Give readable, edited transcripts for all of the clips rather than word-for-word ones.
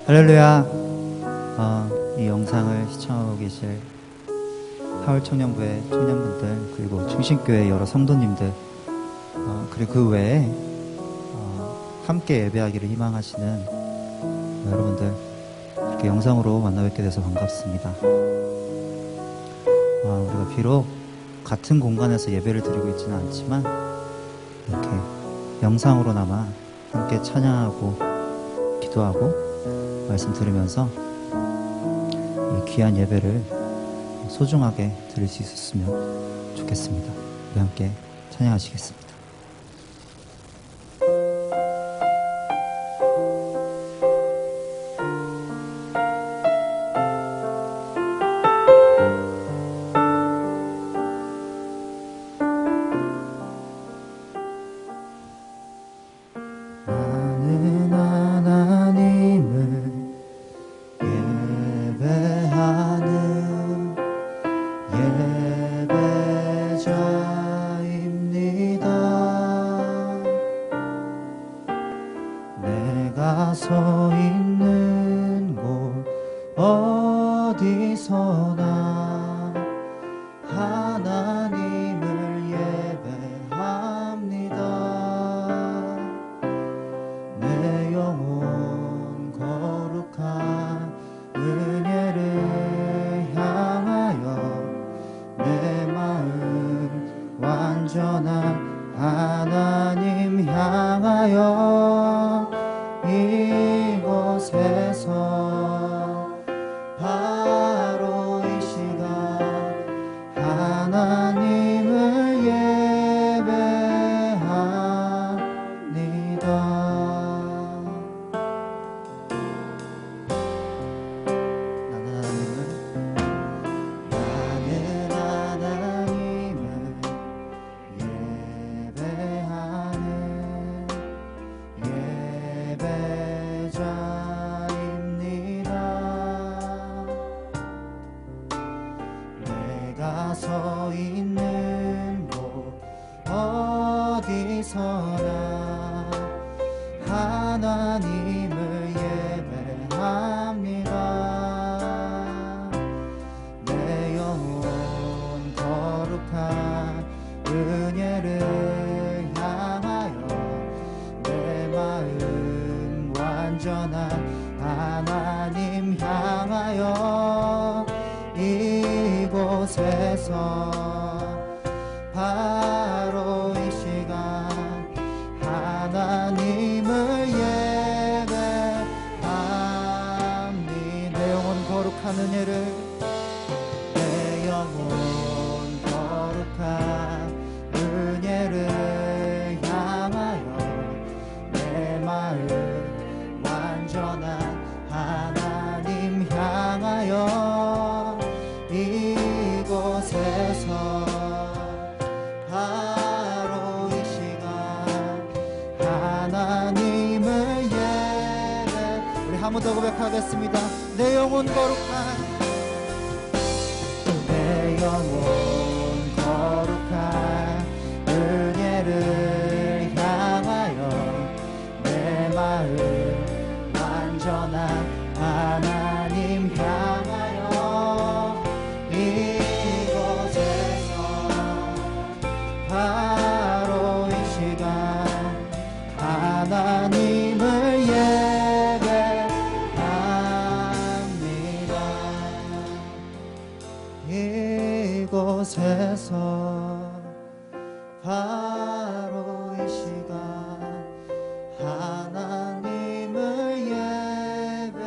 할렐루야. 이 영상을 시청하고 계실 하울청년부의 청년분들, 그리고 충신교회 여러 성도님들, 그리고 그 외에 함께 예배하기를 희망하시는 여러분들, 이렇게 영상으로 만나뵙게 돼서 반갑습니다. 우리가 비록 같은 공간에서 예배를 드리고 있지는 않지만 이렇게 영상으로나마 함께 찬양하고 기도하고 말씀 들으면서 이 귀한 예배를 소중하게 드릴 수 있었으면 좋겠습니다. 우리 함께 찬양하시겠습니다. 서 있는 곳 어디서나 하나님을 예배합니다. 내 영혼 거룩한 은혜를 향하여 내 마음 완전한 하나님 향하여 이곳에서 바로 이 시간 하나님을 예배합니다. 나는 하나님을 예배하는 예배자입니다. 내가 서 있는 곳 어디서나 하나님을 예배합니다. 내 영혼 거룩한 은혜를 향하여 내 마음 완전한 하나님 향하여 이곳에서 바로 이 시간 하나님을 예배합니다. 내 영혼 거룩한 은혜를 내 영혼 거룩한 은혜를 향하여 내 마음 완전한 하나님 향하여 이곳에서 바로 이 시간 하나님을 예배. 우리 한 번 더 고백하겠습니다. 내 영혼 거룩한 내 영혼 거룩한 은혜를 향하여 내 마음 완전한 하나님 향하여 이곳에서 바로 이 시간 하나님을 예배합니다. 이곳에서 바로 이 시간 하나님을 예배.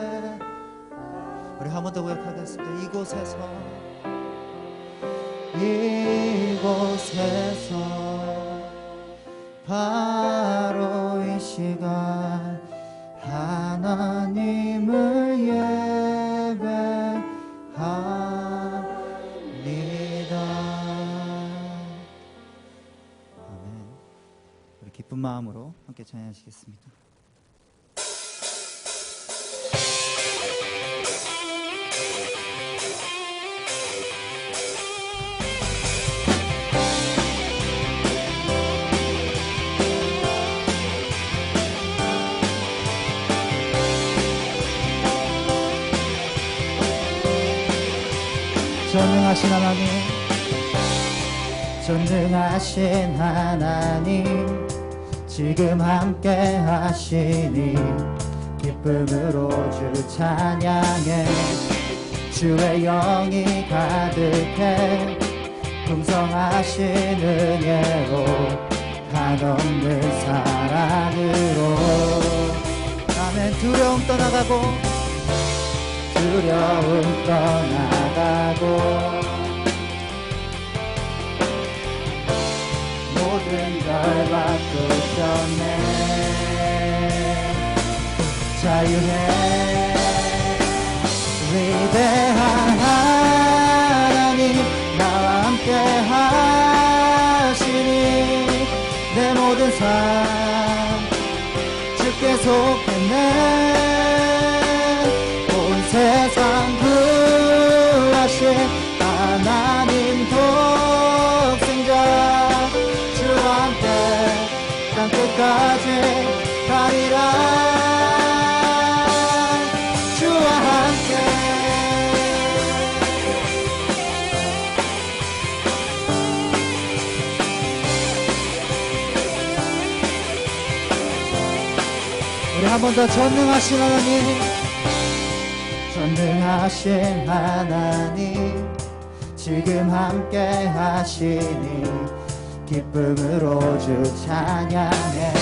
우리 한 번 더 고백하겠습니다. 이곳에서 바로 이 시간 하나님을 예배합니다. 아멘. 우리 기쁜 마음으로 함께 찬양하시겠습니다. 전능하신 하나님, 전능하신 하나님, 지금 함께 하시니 기쁨으로 주 찬양해. 주의 영이 가득해 풍성하신 은혜로 한없는 사랑으로. 아멘. 두려움 떠나가고, 두려움 떠나가고, 모든 걸 바꾸셨네. 자유해. 위대한 하나님, 나와 함께 하시니 내 모든 삶 주께 속했네. 온 세상 구하신 하나님 독생자, 주와 함께 땅 끝까지 가리라. 주와 함께. 우리 한 번 더. 전능하신 하나님, 전능하신 하나님, 지금 함께 하시니 기쁨으로 주 찬양해.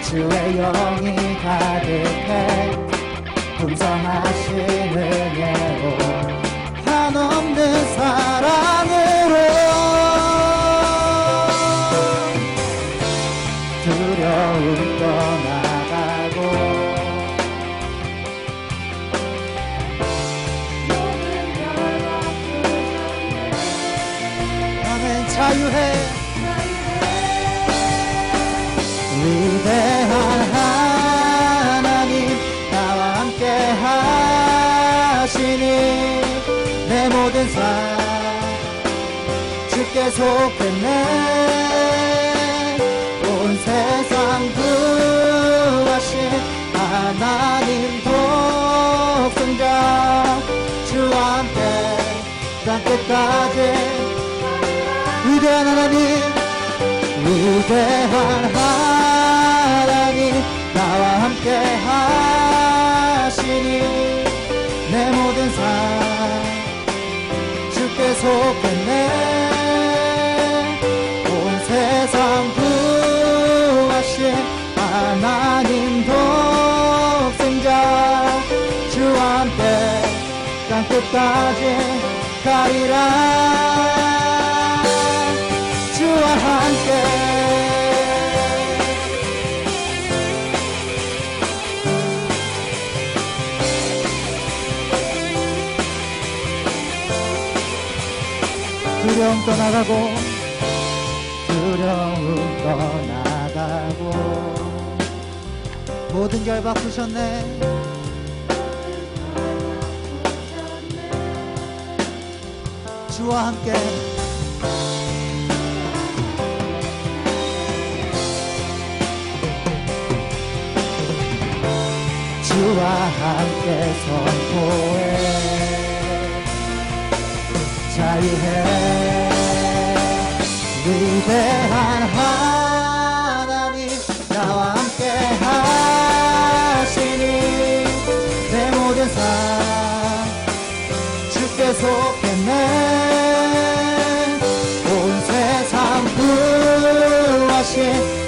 주의 영이 가득해 풍성하신 은혜로 한없는 사랑으로. 두려움 떠나가고, 아멘. 자유해. 위대한 하나님, 나와 함께 하시니 내 모든 삶 주께 속했네. 온 세상 구하신 하나님 독생자, 주와 함께 땅 끝까지. 위대한 하나님, 위대한 하나님, 나와 함께 하시니 내 모든 삶 주께 속했네. 온 세상 구하신 하나님 독생자, 주와 함께 땅 끝까지 가리라. 주와 함께. 두려움 떠나가고, 두려움 떠나가고, 모든 결 바꾸셨네. 주와 함께. 주와 함께 선포해. 자유해. 위대한 하나님, 나와 함께 하시니 내 모든 삶 주께 속했네. 온 세상 구하신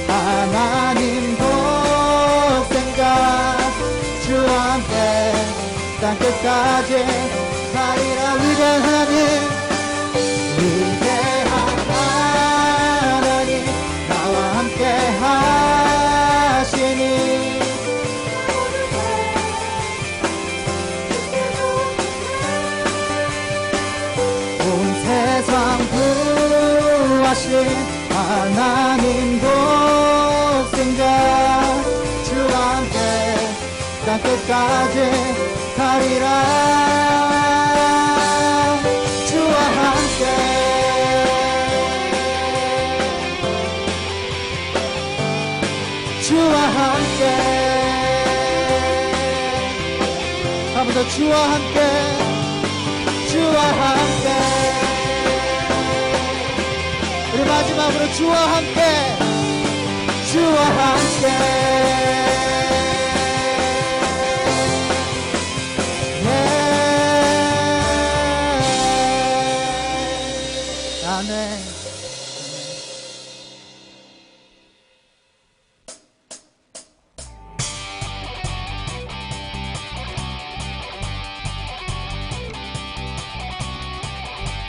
하나님 독생자, 주와 함께 땅 끝까지 가리라. 위대한 하나님, 위대한 하나님, 나와 함께 하시니 온 세상 구하신 하나님 독생자, 주와 함께 땅 끝까지 가리라. 주와 함께. 주와 함께. 한 번 더. 주와 함께. 주와 함께. 주와 함께 주와 함께 아멘.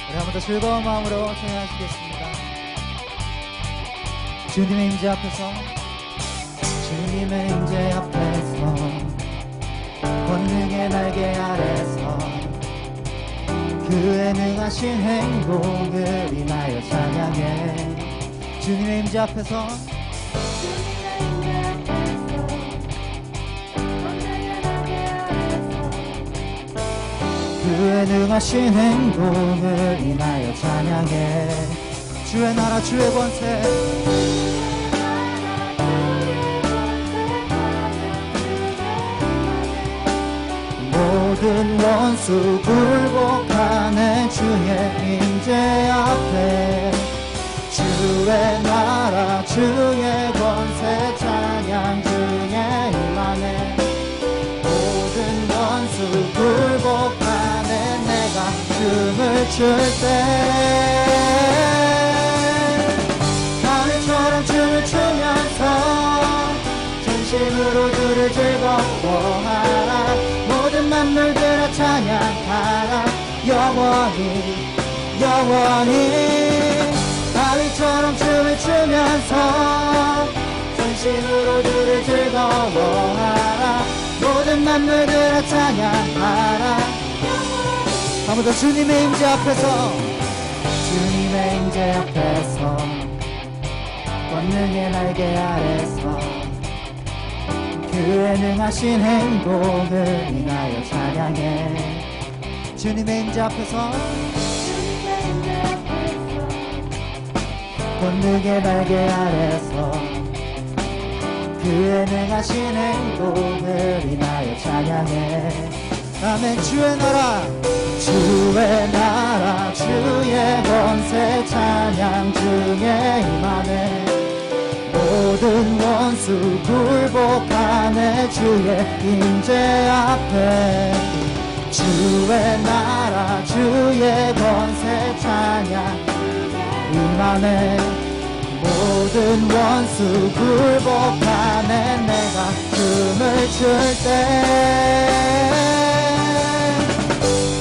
우리 한 번 더 즐거운 마음으로 찬양하시겠습니다. 주님의 임재 앞에서 주님의 임재 앞에서 권능의 날개 아래서 그의 능하신 행복을 인하여 찬양해. 주님의 임재 앞에서 그의 능하신 행복을 인하여 찬양해. 주의 나라 주의 권세 모든 원수 굴복하네. 주의 임재 앞에 주의 나라 주의 권세 찬양 주의 임하네. 모든 원수 굴복하네. 내가 춤을 출 때 하늘처럼 춤을 추면서 전심으로 주를 즐거워하라. 모든 만물들아 찬양하라. 영원히 영원히 다윗처럼 춤을 추면서 전심으로 주를 즐거워하라. 모든 만물들아 찬양하라. 한 번 더 주님의 임재 앞에서 주님의 임재 앞에서 권능의 날개 아래서 그의 능하신 행복을 인하여 찬양해. 주님의 임재 앞에서 권능의 날개 아래서 그의 능하신 행복을 인하여 찬양해. 아멘. 주의 나라 주의 권세 찬양 중에 임하네. 모든 원수 굴복하네. 주의 임재 앞에 주의 나라 주의 권세 찬양 임하네. 모든 원수 굴복하네. 내가 춤을 출 때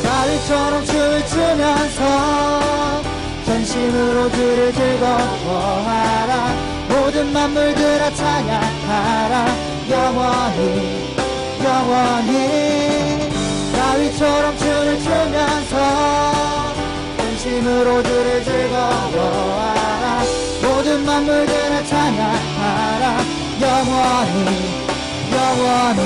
다윗처럼 춤을 추면서 전심으로 주를 즐거워하라. 모든 만물들아 찬양하라. 영원히 영원히 다윗처럼 춤을 추면서 전심으로 주를 즐거워하라. 모든 만물들아 찬양하라. 영원히 영원히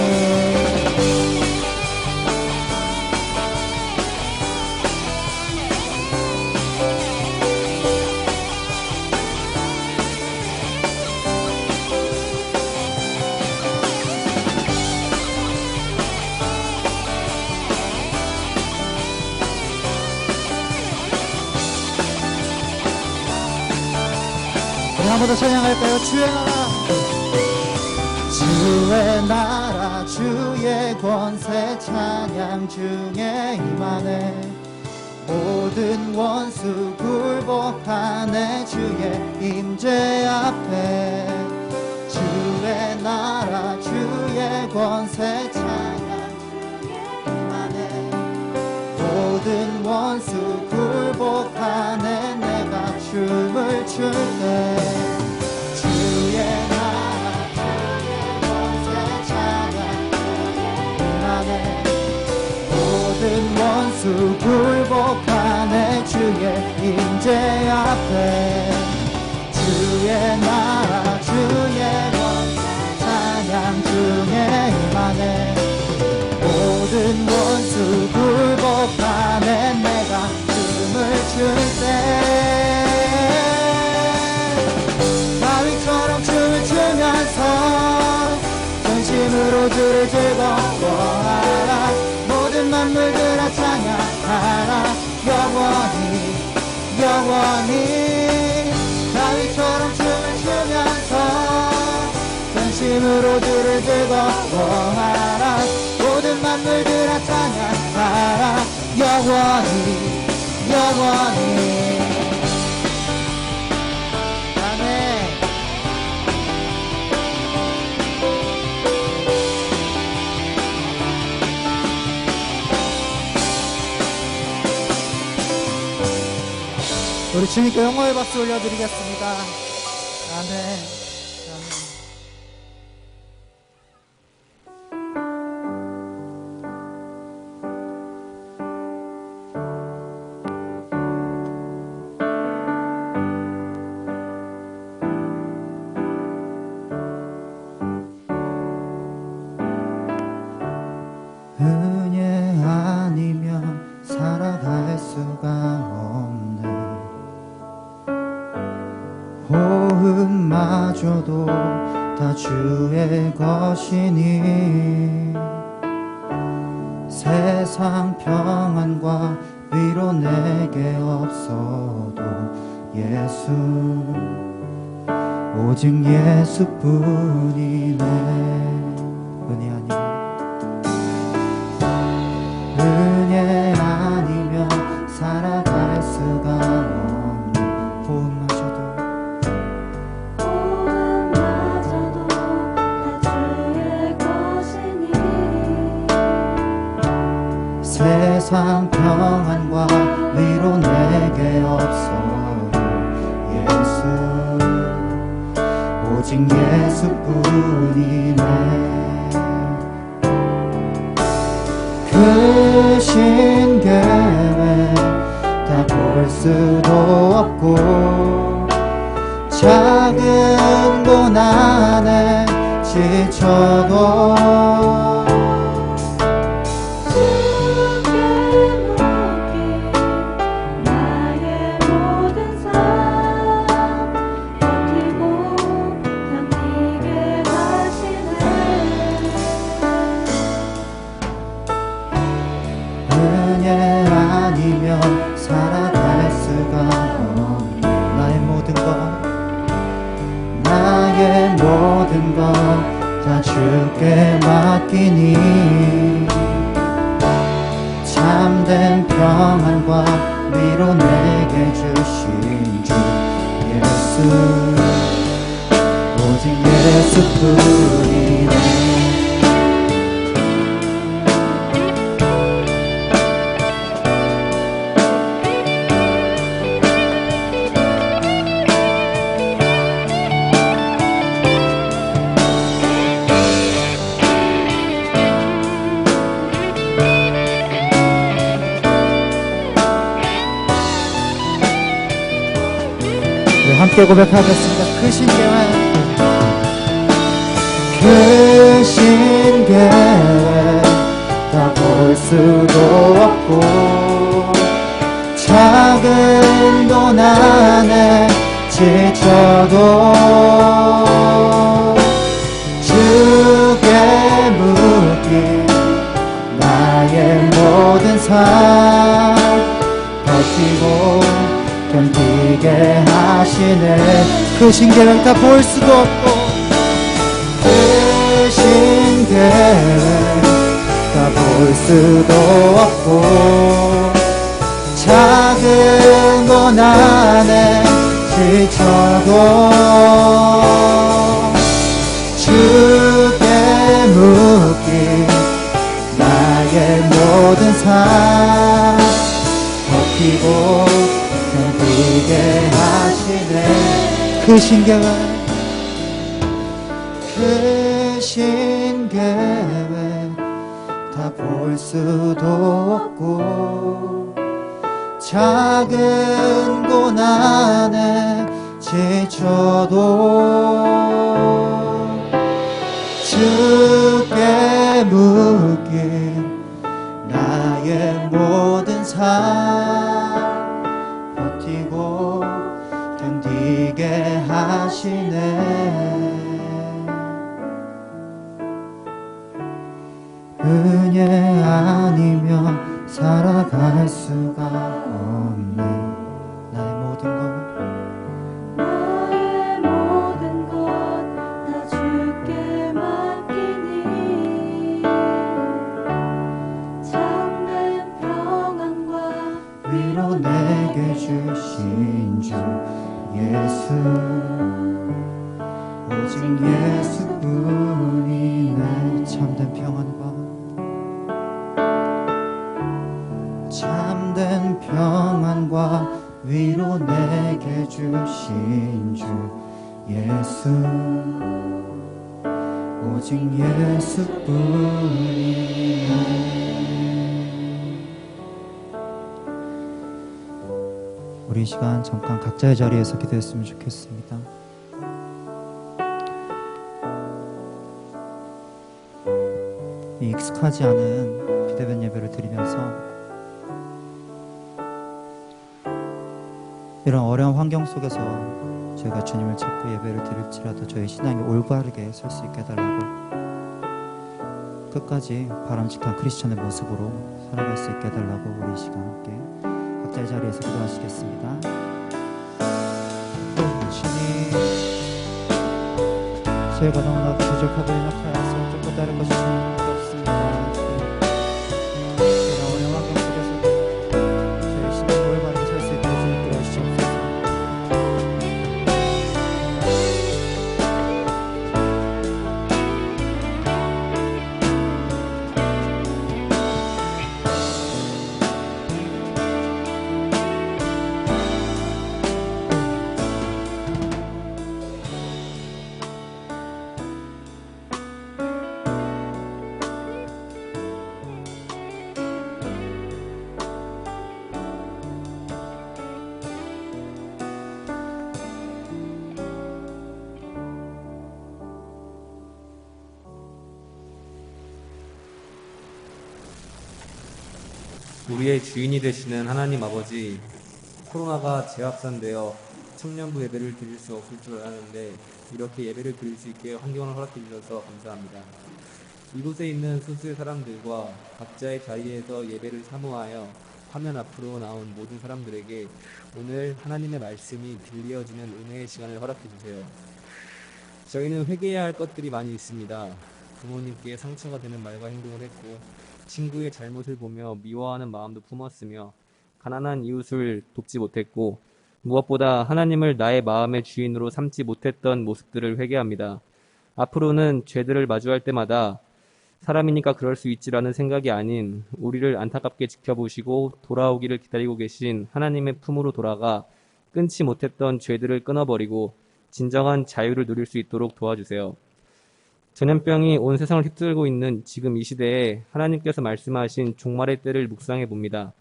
한 번 더 찬양할까요? 주의 나라 주의 권세 찬양 중에 임하네. 모든 원수 굴복하네. 주의 임재 앞에 주의 나라 주의 권세 찬양 중에 임하네. 모든 원수 굴복하네. 내가 춤을 출 때 주의 나라 주의 권세 찬양 임하네. 모든 원수 굴복하네. 주의 임재 앞에 주의 나라 주의 권세 찬양 중에 임하네. 모든 원수 굴복하네. 내가 춤을 출 때 다윗처럼 춤을 추면서 전심으로 주를 즐거워하라. 모든 만물들아 찬양하라. 영원히 영원히 다윗처럼 힘으로 주를 즐거워하라. 모든 만물들아 찬양하라. 영원히 영원히. 아멘. 우리 주님께 영광의 박수 올려드리겠습니다. 아멘. 아멘. 은혜 아니면 살아갈 수가 없네. 호흡마저도 다 주의 것이니 세상 평안과 위로 내게 없어도 예수, 오직 예수뿐이네. 은혜 아니면, 은혜 아니면 살아갈 수가 없네. 호흡마저도 세상 평안과 위로 내게 없어도 예수, 오직 예수뿐이네. 크신 계획 다 볼 수도 없고 작은 고난에 지쳐도 살아갈 수가 없네. 나의 모든 것 다 주께 맡기니 참된 평안과 위로 내게 주신 주 예수, 오직 예수뿐이네. 함께 고백하겠습니다. 크신 계획, 크신 계획 다 볼 수도 없고 작은 고난에 지쳐도 주께 묻기 나의 모든 삶 버티고 견디게 하시네. 크신 계획 다 볼 수도 없고 크신 계획 다 볼 수도 없고 작은 고난에 지쳐도 주께 묻기 나의 모든 삶 버티고 견디게 하시네. 크신 계획, 크신 계획 다 볼 수도 없고 작은 고난에 지쳐도 주께 묻기 나의 모든 삶 버티고 견디게 하시네. 은혜 아니면 살아갈 수가 없네. 나의 모든 것 다 주께 맡기니 내게 주신 주 예수 오직 예수뿐이 내 참된 평안과 위로 내게 주신 주 예수 오직 예수뿐이 우리 시간 잠깐 각자의 자리에서 기도했으면 좋겠습니다. 이 익숙하지 않은 비대면 예배를 드리면서 이런 어려운 환경 속에서 저희가 주님을 찾고 예배를 드릴지라도 저희 신앙이 올바르게 설 수 있게 해달라고, 끝까지 바람직한 크리스천의 모습으로 살아갈 수 있게 해달라고 우리 이 시간 함께 각자의 자리에서 기도하시겠습니다. 주님, 저희가 너무나도 부족하고 연약하여서 어쩔 것 다른 것이 주님밖에 없습니다. 우리의 주인이 되시는 하나님 아버지, 코로나가 재확산되어 청년부 예배를 드릴 수 없을 줄 알았는데 이렇게 예배를 드릴 수 있게 환경을 허락해 주셔서 감사합니다. 이곳에 있는 소수의 사람들과 각자의 자리에서 예배를 사모하여 화면 앞으로 나온 모든 사람들에게 오늘 하나님의 말씀이 들려지는 은혜의 시간을 허락해 주세요. 저희는 회개해야 할 것들이 많이 있습니다. 부모님께 상처가 되는 말과 행동을 했고, 친구의 잘못을 보며 미워하는 마음도 품었으며, 가난한 이웃을 돕지 못했고, 무엇보다 하나님을 나의 마음의 주인으로 삼지 못했던 모습들을 회개합니다. 앞으로는 죄들을 마주할 때마다 사람이니까 그럴 수 있지라는 생각이 아닌 우리를 안타깝게 지켜보시고 돌아오기를 기다리고 계신 하나님의 품으로 돌아가 끊지 못했던 죄들을 끊어버리고 진정한 자유를 누릴 수 있도록 도와주세요. 전염병이 온 세상을 휩쓸고 있는 지금 이 시대에 하나님께서 말씀하신 종말의 때를 묵상해 봅니다.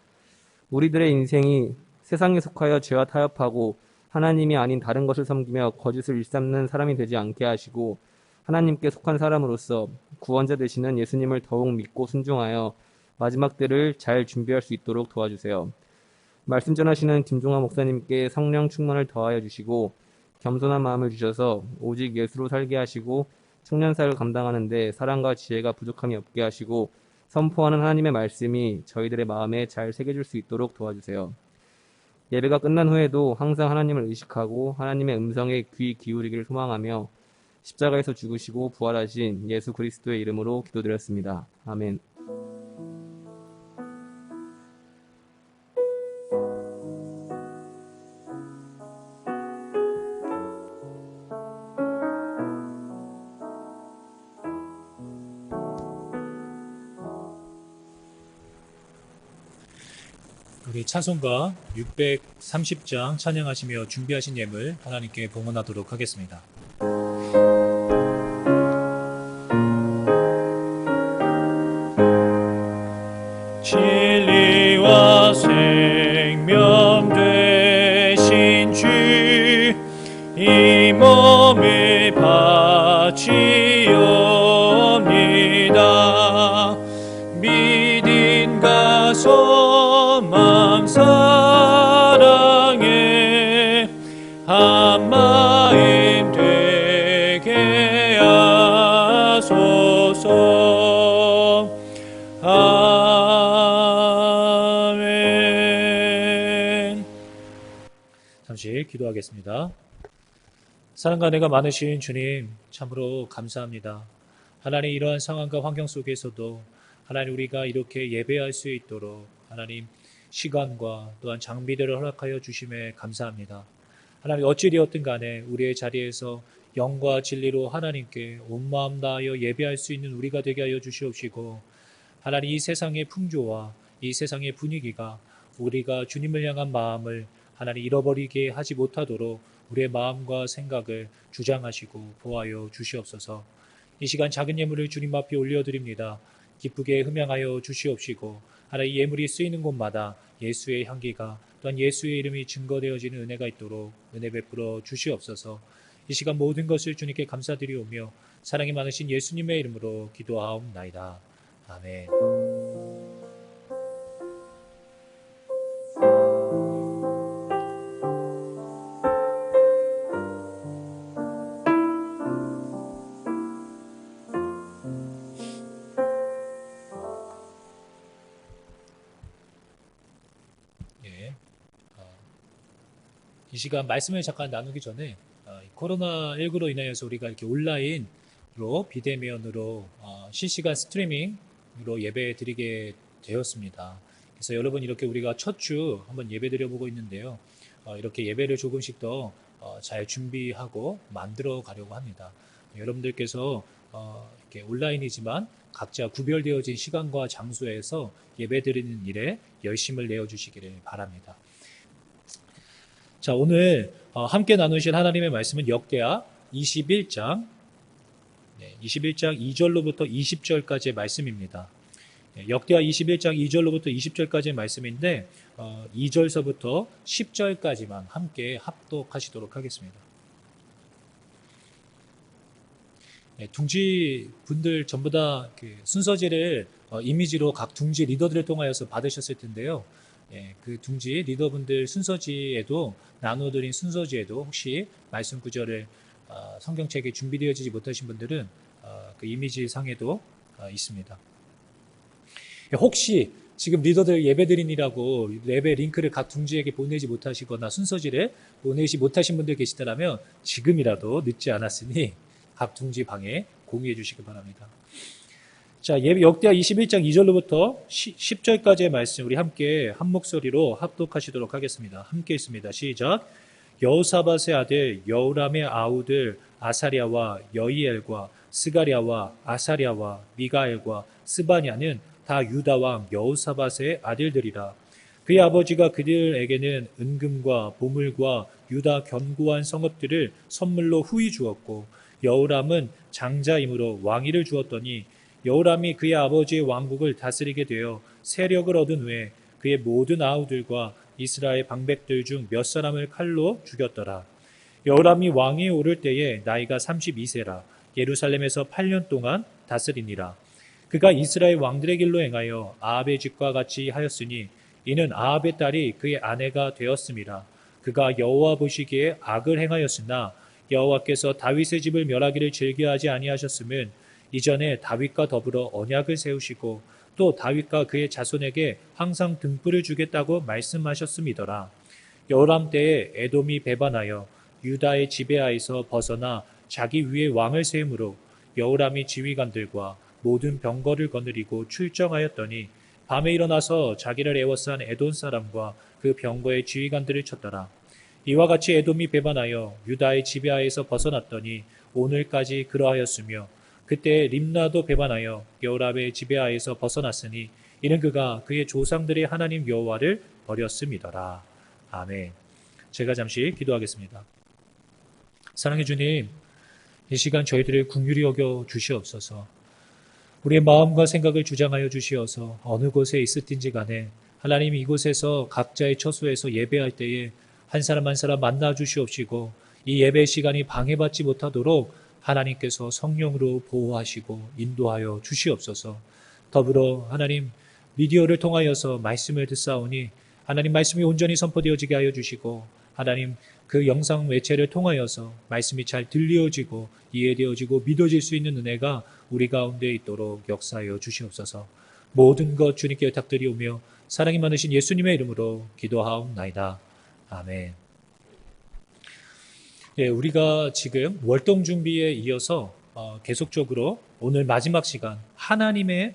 우리들의 인생이 세상에 속하여 죄와 타협하고 하나님이 아닌 다른 것을 섬기며 거짓을 일삼는 사람이 되지 않게 하시고, 하나님께 속한 사람으로서 구원자 되시는 예수님을 더욱 믿고 순종하여 마지막 때를 잘 준비할 수 있도록 도와주세요. 말씀 전하시는 김종환 목사님께 성령 충만을 더하여 주시고 겸손한 마음을 주셔서 오직 예수로 살게 하시고 청년사역을 감당하는 데 사랑과 지혜가 부족함이 없게 하시고 선포하는 하나님의 말씀이 저희들의 마음에 잘 새겨질 수 있도록 도와주세요. 예배가 끝난 후에도 항상 하나님을 의식하고 하나님의 음성에 귀 기울이기를 소망하며 십자가에서 죽으시고 부활하신 예수 그리스도의 이름으로 기도드렸습니다. 아멘. 우리 찬송가 630장 찬양하시며 준비하신 예물 하나님께 봉헌하도록 하겠습니다. 진리와 생명 되신 주, 이 몸을 바치옵니다. 믿음과 소망 사랑에 한 마음 되게 하소서. 아멘. 잠시 기도하겠습니다. 사랑과 은혜가 많으신 주님, 참으로 감사합니다. 하나님, 이러한 상황과 환경 속에서도 하나님, 우리가 이렇게 예배할 수 있도록 하나님 시간과 또한 장비들을 허락하여 주심에 감사합니다. 하나님 어찌되었든 간에 우리의 자리에서 영과 진리로 하나님께 온 마음 다하여 예배할 수 있는 우리가 되게 하여 주시옵시고 하나님 이 세상의 풍조와 이 세상의 분위기가 우리가 주님을 향한 마음을 하나님 잃어버리게 하지 못하도록 우리의 마음과 생각을 주장하시고 보호하여 주시옵소서. 이 시간 작은 예물을 주님 앞에 올려드립니다. 기쁘게 흠양하여 주시옵시고 하나님 이 예물이 쓰이는 곳마다 예수의 향기가 또한 예수의 이름이 증거되어지는 은혜가 있도록 은혜 베풀어 주시옵소서. 이 시간 모든 것을 주님께 감사드리오며 사랑이 많으신 예수님의 이름으로 기도하옵나이다. 아멘. 예. 이 시간 말씀을 잠깐 나누기 전에 코로나19로 인하여서 우리가 이렇게 온라인으로 비대면으로 실시간 스트리밍으로 예배 드리게 되었습니다. 그래서 여러분 이렇게 우리가 첫 주 한번 예배 드려보고 있는데요. 이렇게 예배를 조금씩 더 잘 준비하고 만들어 가려고 합니다. 여러분들께서 이렇게 온라인이지만 각자 구별되어진 시간과 장소에서 예배 드리는 일에 열심을 내어주시기를 바랍니다. 자, 오늘 함께 나누실 하나님의 말씀은 역대하 21장 2절로부터 20절까지의 말씀입니다. 역대하 21장 2절로부터 20절까지의 말씀인데 2절서부터 10절까지만 함께 합독하시도록 하겠습니다. 둥지 분들 전부 다 순서지를 이미지로 각 둥지 리더들을 통하여서 받으셨을 텐데요. 그 둥지 리더분들 순서지에도 나눠드린 순서지에도 혹시 말씀 구절을 성경책에 준비되어지지 못하신 분들은 그 이미지 상에도 있습니다. 혹시 지금 리더들 예배드리느라고 예배 링크를 각 둥지에게 보내지 못하시거나 순서지를 보내지 못하신 분들 계시더라면 지금이라도 늦지 않았으니 각 둥지 방에 공유해 주시기 바랍니다. 자, 역대하 21장 2절로부터 10절까지의 말씀 우리 함께 한 목소리로 합독하시도록 하겠습니다. 함께 있습니다. 시작. 여호사밧의 아들 여우람의 아우들 아사랴와 여이엘과 스가랴와 아사랴와 미가엘과 스바냐는 다 유다 왕 여호사밧의 아들들이라. 그의 아버지가 그들에게는 은금과 보물과 유다 견고한 성읍들을 선물로 후히 주었고 여우람은 장자이므로 왕위를 주었더니 여우람이 그의 아버지의 왕국을 다스리게 되어 세력을 얻은 후에 그의 모든 아우들과 이스라엘 방백들 중 몇 사람을 칼로 죽였더라. 여우람이 왕위에 오를 때에 나이가 32세라 예루살렘에서 8년 동안 다스리니라. 그가 이스라엘 왕들의 길로 행하여 아합의 집과 같이 하였으니 이는 아합의 딸이 그의 아내가 되었음이라. 그가 여호와 보시기에 악을 행하였으나 여호와께서 다윗의 집을 멸하기를 즐겨하지 아니하셨음은 이전에 다윗과 더불어 언약을 세우시고 또 다윗과 그의 자손에게 항상 등불을 주겠다고 말씀하셨음이더라. 여호람 때에 에돔이 배반하여 유다의 지배하에서 벗어나 자기 위에 왕을 세우므로 여호람이 지휘관들과 모든 병거를 거느리고 출정하였더니 밤에 일어나서 자기를 애워싼 에돔 사람과 그 병거의 지휘관들을 쳤더라. 이와 같이 에돔이 배반하여 유다의 지배하에서 벗어났더니 오늘까지 그러하였으며 그때 림나도 배반하여 여호람의 지배하에서 벗어났으니 이는 그가 그의 조상들의 하나님 여호와를 버렸음이더라. 아멘. 제가 잠시 기도하겠습니다. 사랑해 주님, 이 시간 저희들을 긍휼히 여겨 주시옵소서. 우리의 마음과 생각을 주장하여 주시어서 어느 곳에 있을든지 간에 하나님 이곳에서 각자의 처소에서 예배할 때에 한 사람 한 사람 만나 주시옵시고 이 예배 시간이 방해받지 못하도록 하나님께서 성령으로 보호하시고 인도하여 주시옵소서. 더불어 하나님 미디어를 통하여서 말씀을 듣사오니 하나님 말씀이 온전히 선포되어지게 하여 주시고 하나님 그 영상 매체를 통하여서 말씀이 잘 들려지고 이해되어지고 믿어질 수 있는 은혜가 우리 가운데 있도록 역사하여 주시옵소서. 모든 것 주님께 부탁드리오며 사랑이 많으신 예수님의 이름으로 기도하옵나이다. 아멘. 예, 우리가 지금 월동 준비에 이어서 계속적으로 오늘 마지막 시간 하나님의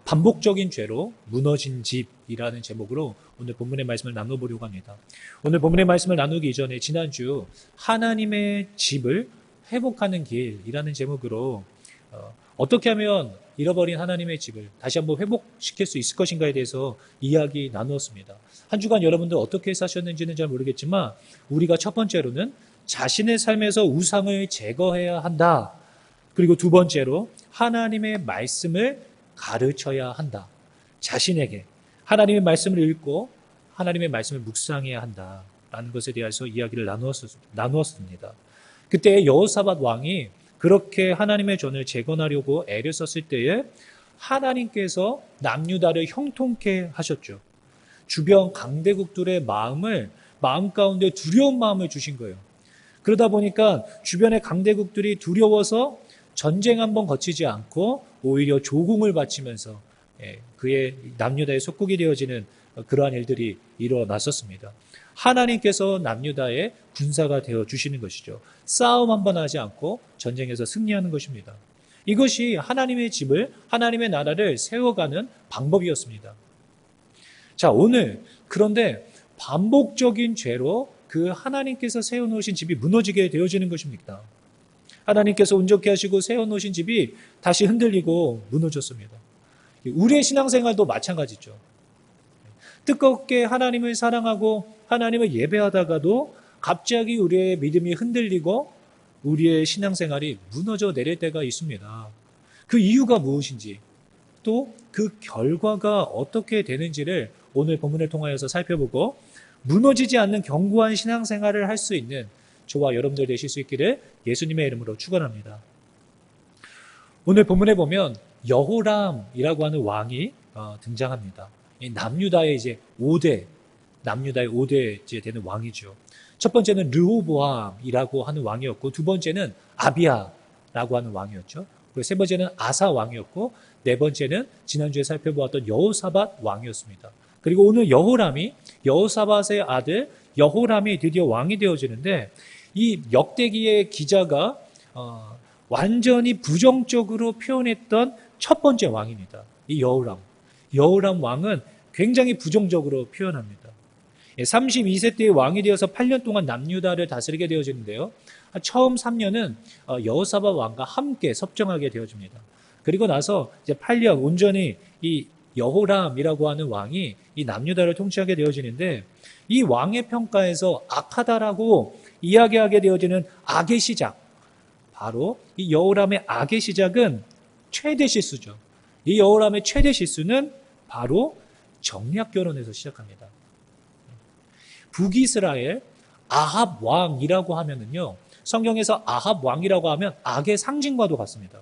반복적인 죄로 무너진 집 이라는 제목으로 오늘 본문의 말씀을 나눠보려고 합니다. 오늘 본문의 말씀을 나누기 이전에 지난주 하나님의 집을 회복하는 길이라는 제목으로 어떻게 하면 잃어버린 하나님의 집을 다시 한번 회복시킬 수 있을 것인가에 대해서 이야기 나누었습니다. 한 주간 여러분들 어떻게 사셨는지는 잘 모르겠지만 우리가 첫 번째로는 자신의 삶에서 우상을 제거해야 한다. 그리고 두 번째로 하나님의 말씀을 가르쳐야 한다. 자신에게 하나님의 말씀을 읽고 하나님의 말씀을 묵상해야 한다라는 것에 대해서 이야기를 나누었습니다. 그때 여호사밧 왕이 그렇게 하나님의 전을 재건하려고 애를 썼을 때에 하나님께서 남유다를 형통케 하셨죠. 주변 강대국들의 마음 가운데 두려운 마음을 주신 거예요. 그러다 보니까 주변의 강대국들이 두려워서 전쟁 한번 거치지 않고 오히려 조공을 바치면서 그의 남유다의 속국이 되어지는 그러한 일들이 일어났었습니다. 하나님께서 남유다의 군사가 되어주시는 것이죠. 싸움 한번 하지 않고 전쟁에서 승리하는 것입니다. 이것이 하나님의 집을, 하나님의 나라를 세워가는 방법이었습니다. 자, 오늘 그런데 반복적인 죄로 그 하나님께서 세워놓으신 집이 무너지게 되어지는 것입니다. 하나님께서 온전케 하시고 세워놓으신 집이 다시 흔들리고 무너졌습니다. 우리의 신앙생활도 마찬가지죠. 뜨겁게 하나님을 사랑하고 하나님을 예배하다가도 갑자기 우리의 믿음이 흔들리고 우리의 신앙생활이 무너져 내릴 때가 있습니다. 그 이유가 무엇인지 또 그 결과가 어떻게 되는지를 오늘 본문을 통하여서 살펴보고 무너지지 않는 견고한 신앙생활을 할 수 있는 저와 여러분들 되실 수 있기를 예수님의 이름으로 축원합니다. 오늘 본문에 보면 여호람이라고 하는 왕이 등장합니다. 남유다의 이제 5대, 남유다의 5대 이제 되는 왕이죠. 첫 번째는 르호보암이라고 하는 왕이었고, 두 번째는 아비야라고 하는 왕이었죠. 그리고 세 번째는 아사 왕이었고, 네 번째는 지난주에 살펴보았던 여호사밧 왕이었습니다. 그리고 오늘 여호사밧의 아들 여호람이 드디어 왕이 되어지는데, 이 역대기의 기자가 완전히 부정적으로 표현했던 첫 번째 왕입니다. 이 여호람 왕은 굉장히 부정적으로 표현합니다. 32세 때의 왕이 되어서 8년 동안 남유다를 다스리게 되어지는데요. 처음 3년은 여호사밧 왕과 함께 섭정하게 되어집니다. 그리고 나서 이제 8년 온전히 이 여호람이라고 하는 왕이 이 남유다를 통치하게 되어지는데, 이 왕의 평가에서 악하다라고 이야기하게 되어지는 악의 시작, 바로 이 여호람의 악의 시작은 최대 실수죠. 이 여호람의 최대 실수는 바로 정략 결혼에서 시작합니다. 북이스라엘 아합 왕이라고 하면은요, 성경에서 아합 왕이라고 하면 악의 상징과도 같습니다.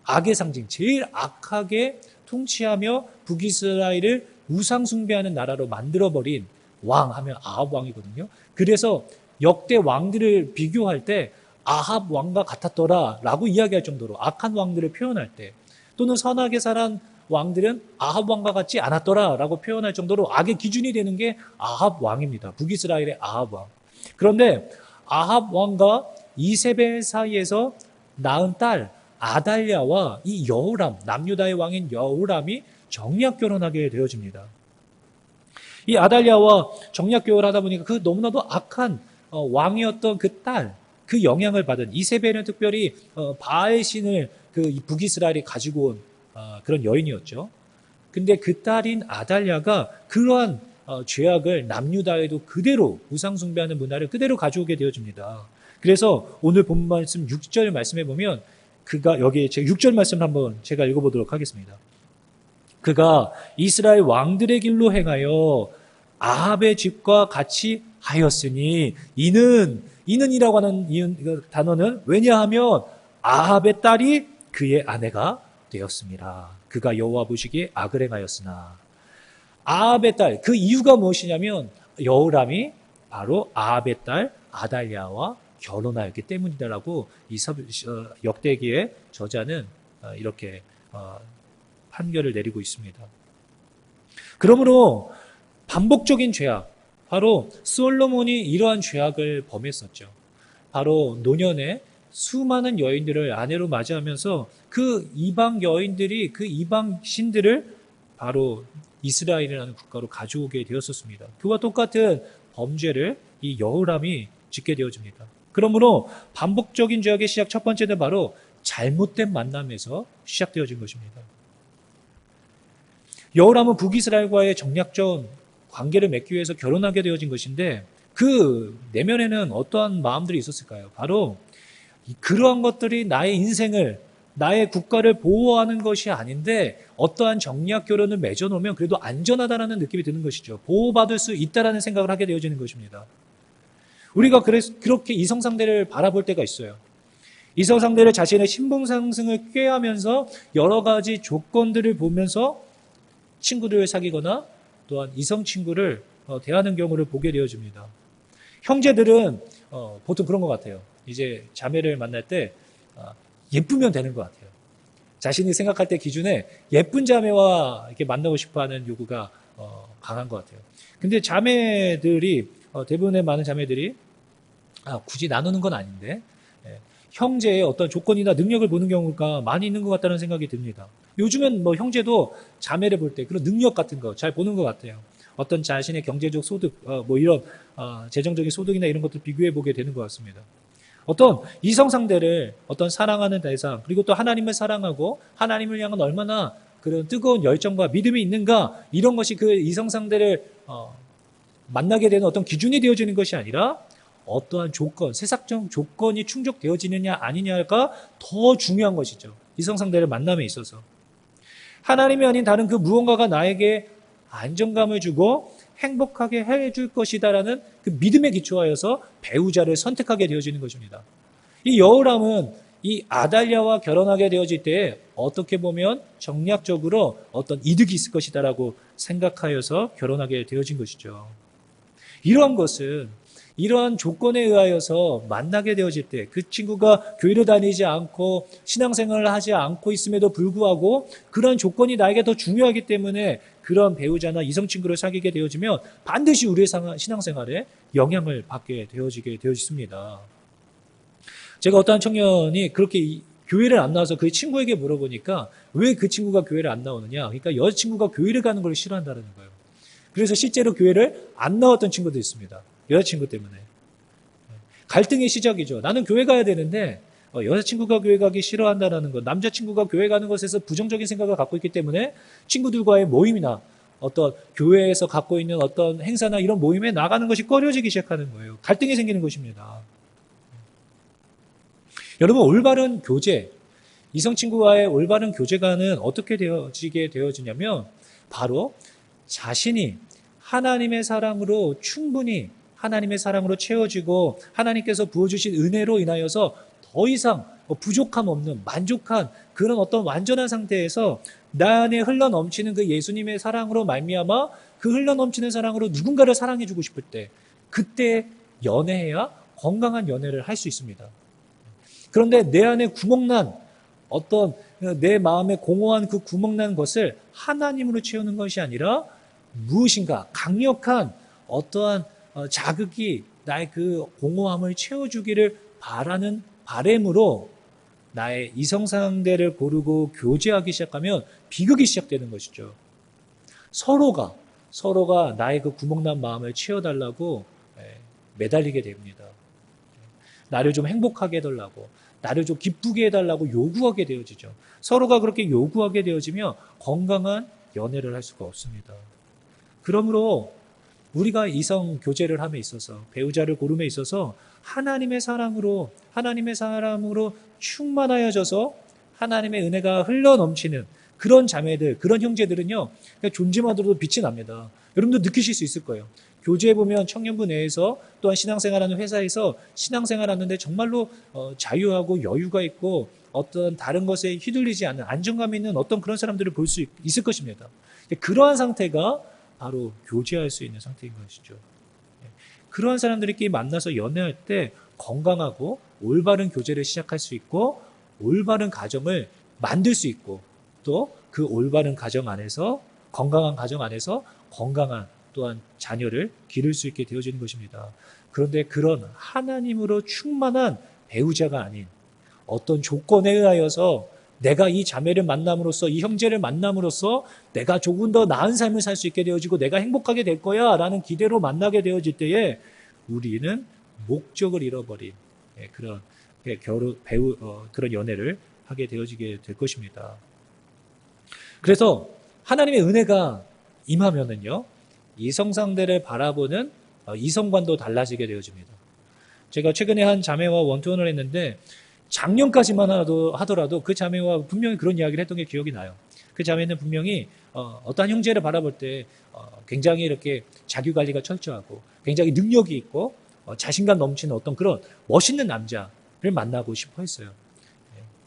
악의 상징, 제일 악하게 통치하며 북이스라엘을 우상 숭배하는 나라로 만들어버린 왕 하면 아합 왕이거든요. 그래서 역대 왕들을 비교할 때 아합 왕과 같았더라라고 이야기할 정도로, 악한 왕들을 표현할 때, 또는 선하게 살한 왕들은 아합 왕과 같지 않았더라라고 표현할 정도로 악의 기준이 되는 게 아합 왕입니다. 북이스라엘의 아합 왕. 그런데 아합 왕과 이세벨 사이에서 낳은 딸 아달랴와 이 여호람, 남유다의 왕인 여호람이 정략 결혼하게 되어집니다. 이 아달랴와 정략 결혼하다 보니까 그 너무나도 악한 왕이었던 그 딸, 그 영향을 받은 이세벨은 특별히 바알 신을 그 북이스라엘이 가지고 온 그런 여인이었죠. 근데 그 딸인 아달랴가 그러한 죄악을 남유다에도 그대로 우상 숭배하는 문화를 그대로 가져오게 되어집니다. 그래서 오늘 본 말씀 6절 말씀해 보면 그가 여기 제가 6절 말씀 한번 제가 읽어보도록 하겠습니다. 그가 이스라엘 왕들의 길로 행하여 아합의 집과 같이 하였으니, 이는이라고 하는 단어는 왜냐하면 아합의 딸이 그의 아내가 되었습니다. 그가 여호와 보시기에 악을 행하였으나. 아합의 딸, 그 이유가 무엇이냐면 여호람이 바로 아합의 딸 아달랴와 결혼하였기 때문이다라고 이 역대기의 저자는 이렇게 판결을 내리고 있습니다. 그러므로 반복적인 죄악, 바로 솔로몬이 이러한 죄악을 범했었죠. 바로 노년에 수많은 여인들을 아내로 맞이하면서 그 이방 여인들이 그 이방 신들을 바로 이스라엘이라는 국가로 가져오게 되었었습니다. 그와 똑같은 범죄를 이 여호람이 짓게 되어집니다. 그러므로 반복적인 죄악의 시작 첫 번째는 바로 잘못된 만남에서 시작되어진 것입니다. 여호람은 북이스라엘과의 정략적 관계를 맺기 위해서 결혼하게 되어진 것인데 그 내면에는 어떠한 마음들이 있었을까요? 바로 그러한 것들이 나의 인생을, 나의 국가를 보호하는 것이 아닌데 어떠한 정략 결혼을 맺어놓으면 그래도 안전하다는 느낌이 드는 것이죠. 보호받을 수 있다는 생각을 하게 되어지는 것입니다. 우리가 그렇게 이성상대를 바라볼 때가 있어요. 이성상대를 자신의 신분 상승을 꾀하면서 여러 가지 조건들을 보면서 친구들을 사귀거나 또한 이성 친구를 대하는 경우를 보게 되어집니다. 형제들은 보통 그런 것 같아요. 이제 자매를 만날 때 예쁘면 되는 것 같아요. 자신이 생각할 때 기준에 예쁜 자매와 이렇게 만나고 싶어하는 요구가 강한 것 같아요. 근데 자매들이 대부분의 많은 자매들이 굳이 나누는 건 아닌데 형제의 어떤 조건이나 능력을 보는 경우가 많이 있는 것 같다는 생각이 듭니다. 요즘은 뭐 형제도 자매를 볼 때 그런 능력 같은 거 잘 보는 것 같아요. 어떤 자신의 경제적 소득, 뭐 이런 재정적인 소득이나 이런 것들 비교해 보게 되는 것 같습니다. 어떤 이성 상대를 어떤 사랑하는 대상, 그리고 또 하나님을 사랑하고 하나님을 향한 얼마나 그런 뜨거운 열정과 믿음이 있는가, 이런 것이 그 이성 상대를 만나게 되는 어떤 기준이 되어지는 것이 아니라 어떠한 조건, 세상적 조건이 충족되어지느냐 아니냐가 더 중요한 것이죠. 이성 상대를 만남에 있어서. 하나님이 아닌 다른 그 무언가가 나에게 안정감을 주고 행복하게 해줄 것이다라는 그 믿음에 기초하여서 배우자를 선택하게 되어지는 것입니다. 이 여호람은 이 아달랴와 결혼하게 되어질 때 어떻게 보면 정략적으로 어떤 이득이 있을 것이다라고 생각하여서 결혼하게 되어진 것이죠. 이러한 것은 이러한 조건에 의하여서 만나게 되어질 때 그 친구가 교회를 다니지 않고 신앙생활을 하지 않고 있음에도 불구하고 그런 조건이 나에게 더 중요하기 때문에 그런 배우자나 이성친구를 사귀게 되어지면 반드시 우리의 신앙생활에 영향을 받게 되어지게 되어있습니다. 제가 어떠한 청년이 그렇게 교회를 안 나와서 그 친구에게 물어보니까 왜 그 친구가 교회를 안 나오느냐. 그러니까 여자친구가 교회를 가는 걸 싫어한다는 거예요. 그래서 실제로 교회를 안 나왔던 친구도 있습니다. 여자친구 때문에. 갈등의 시작이죠. 나는 교회 가야 되는데 여자친구가 교회 가기 싫어한다는 것, 남자친구가 교회 가는 것에서 부정적인 생각을 갖고 있기 때문에 친구들과의 모임이나 어떤 교회에서 갖고 있는 어떤 행사나 이런 모임에 나가는 것이 꺼려지기 시작하는 거예요. 갈등이 생기는 것입니다. 여러분, 올바른 교제, 이성친구와의 올바른 교제관은 어떻게 되어지게 되어지냐면 바로 자신이 하나님의 사랑으로 충분히 하나님의 사랑으로 채워지고 하나님께서 부어주신 은혜로 인하여서 더 이상 부족함 없는 만족한 그런 어떤 완전한 상태에서 나 안에 흘러넘치는 그 예수님의 사랑으로 말미암아 그 흘러넘치는 사랑으로 누군가를 사랑해주고 싶을 때 그때 연애해야 건강한 연애를 할 수 있습니다. 그런데 내 안에 구멍난 어떤 내 마음에 공허한 그 구멍난 것을 하나님으로 채우는 것이 아니라 무엇인가 강력한 어떠한 자극이 나의 그 공허함을 채워주기를 바라는 바램으로 나의 이성상대를 고르고 교제하기 시작하면 비극이 시작되는 것이죠. 서로가 나의 그 구멍난 마음을 채워달라고 매달리게 됩니다. 나를 좀 행복하게 해달라고, 나를 좀 기쁘게 해달라고 요구하게 되어지죠. 서로가 그렇게 요구하게 되어지면 건강한 연애를 할 수가 없습니다. 그러므로 우리가 이성 교제를 함에 있어서 배우자를 고름에 있어서 하나님의 사랑으로 충만하여져서 하나님의 은혜가 흘러넘치는 그런 자매들, 그런 형제들은요, 존재만으로도 빛이 납니다. 여러분도 느끼실 수 있을 거예요. 교제해보면 청년부 내에서 또한 신앙생활하는 회사에서 신앙생활하는데 정말로 자유하고 여유가 있고 어떤 다른 것에 휘둘리지 않는 안정감 있는 어떤 그런 사람들을 볼 수 있을 것입니다. 그러한 상태가 바로 교제할 수 있는 상태인 것이죠. 그러한 사람들끼리 만나서 연애할 때 건강하고 올바른 교제를 시작할 수 있고 올바른 가정을 만들 수 있고 또 그 올바른 가정 안에서 건강한 가정 안에서 건강한 또한 자녀를 기를 수 있게 되어지는 것입니다. 그런데 그런 하나님으로 충만한 배우자가 아닌 어떤 조건에 의하여서 내가 이 자매를 만남으로써, 이 형제를 만남으로써 내가 조금 더 나은 삶을 살 수 있게 되어지고 내가 행복하게 될 거야 라는 기대로 만나게 되어질 때에 우리는 목적을 잃어버린 그런 그런 연애를 하게 되어지게 될 것입니다. 그래서 하나님의 은혜가 임하면은요, 이성 상대를 바라보는 이성관도 달라지게 되어집니다. 제가 최근에 한 자매와 원투원을 했는데 작년까지만 하더라도 그 자매와 분명히 그런 이야기를 했던 게 기억이 나요. 그 자매는 분명히 어떠한 형제를 바라볼 때 굉장히 이렇게 자기관리가 철저하고 굉장히 능력이 있고 자신감 넘치는 어떤 그런 멋있는 남자를 만나고 싶어 했어요.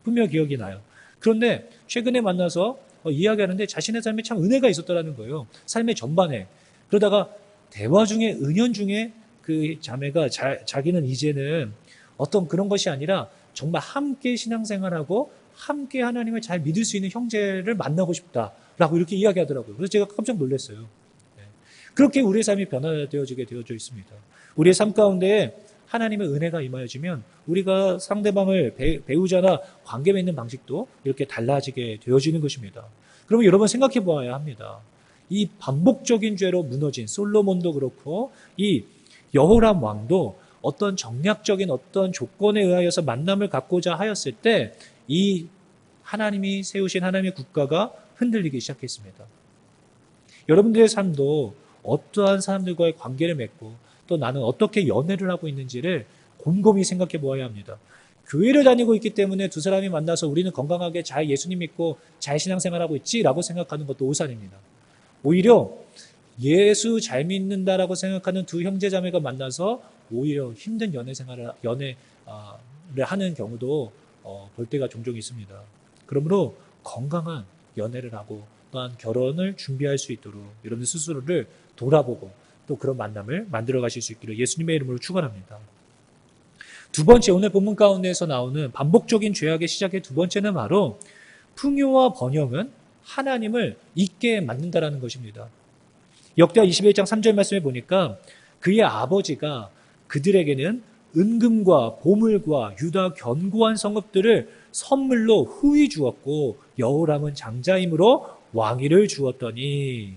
분명히 기억이 나요. 그런데 최근에 만나서 이야기하는데 자신의 삶에 참 은혜가 있었다는 거예요. 삶의 전반에. 그러다가 대화 중에, 은연 중에 그 자매가 자기는 이제는 어떤 그런 것이 아니라 정말 함께 신앙생활하고 함께 하나님을 잘 믿을 수 있는 형제를 만나고 싶다라고 이렇게 이야기하더라고요. 그래서 제가 깜짝 놀랐어요. 그렇게 우리의 삶이 변화되어지게 되어져 있습니다. 우리의 삶 가운데 하나님의 은혜가 임하여지면 우리가 상대방을 배우자나 관계 맺는 방식도 이렇게 달라지게 되어지는 것입니다. 그러면 여러분 생각해 보아야 합니다. 이 반복적인 죄로 무너진 솔로몬도 그렇고 이 여호람 왕도 어떤 정략적인 어떤 조건에 의하여서 만남을 갖고자 하였을 때 이 하나님이 세우신 하나님의 국가가 흔들리기 시작했습니다. 여러분들의 삶도 어떠한 사람들과의 관계를 맺고 또 나는 어떻게 연애를 하고 있는지를 곰곰이 생각해 보아야 합니다. 교회를 다니고 있기 때문에 두 사람이 만나서 우리는 건강하게 잘 예수님 믿고 잘 신앙생활하고 있지라고 생각하는 것도 오산입니다. 오히려 예수 잘 믿는다라고 생각하는 두 형제 자매가 만나서 오히려 힘든 연애를 하는 경우도 볼 때가 종종 있습니다. 그러므로 건강한 연애를 하고 또한 결혼을 준비할 수 있도록 여러분 스스로를 돌아보고 또 그런 만남을 만들어 가실 수 있기를 예수님의 이름으로 축원합니다. 두 번째, 오늘 본문 가운데에서 나오는 반복적인 죄악의 시작의 두 번째는 바로 풍요와 번영은 하나님을 잊게 만든다라는 것입니다. 역대하 21장 3절 말씀에 보니까 그의 아버지가 그들에게는 은금과 보물과 유다 견고한 성읍들을 선물로 후히 주었고 여호람은 장자임으로 왕위를 주었더니,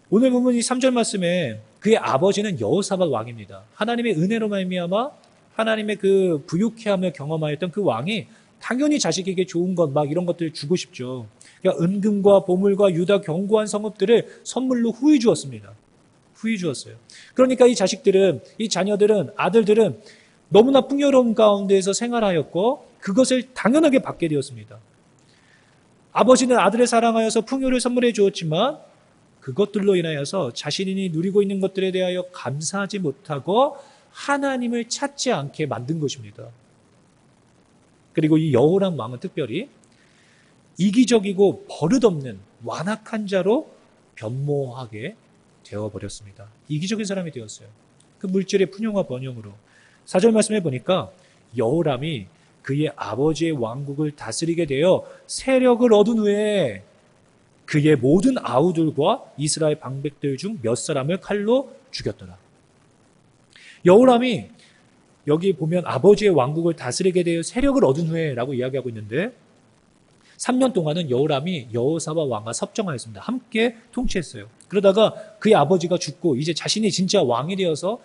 오늘 보면 이 3절 말씀에 그의 아버지는 여호사밧 왕입니다. 하나님의 은혜로 말미암아 하나님의 그 부유케함을 경험하였던 그 왕이 당연히 자식에게 좋은 것 막 이런 것들을 주고 싶죠. 그러니까 은금과 보물과 유다 견고한 성읍들을 선물로 후히 주었습니다. 후히 주었어요. 그러니까 이 자식들은, 이 자녀들은, 아들들은 너무나 풍요로운 가운데에서 생활하였고 그것을 당연하게 받게 되었습니다. 아버지는 아들을 사랑하여서 풍요를 선물해 주었지만 그것들로 인하여서 자신이 누리고 있는 것들에 대하여 감사하지 못하고 하나님을 찾지 않게 만든 것입니다. 그리고 이 여호람 왕은 특별히 이기적이고 버릇없는 완악한 자로 변모하게 되어버렸습니다. 이기적인 사람이 되었어요. 그 물질의 풍요와 번영으로. 4절 말씀해 보니까 여호람이 그의 아버지의 왕국을 다스리게 되어 세력을 얻은 후에 그의 모든 아우들과 이스라엘 방백들 중 몇 사람을 칼로 죽였더라. 여호람이 여기 보면 아버지의 왕국을 다스리게 되어 세력을 얻은 후에라고 이야기하고 있는데 3년 동안은 여호람이 여호사밧 왕과 섭정하였습니다. 함께 통치했어요. 그러다가 그의 아버지가 죽고 이제 자신이 진짜 왕이 되어서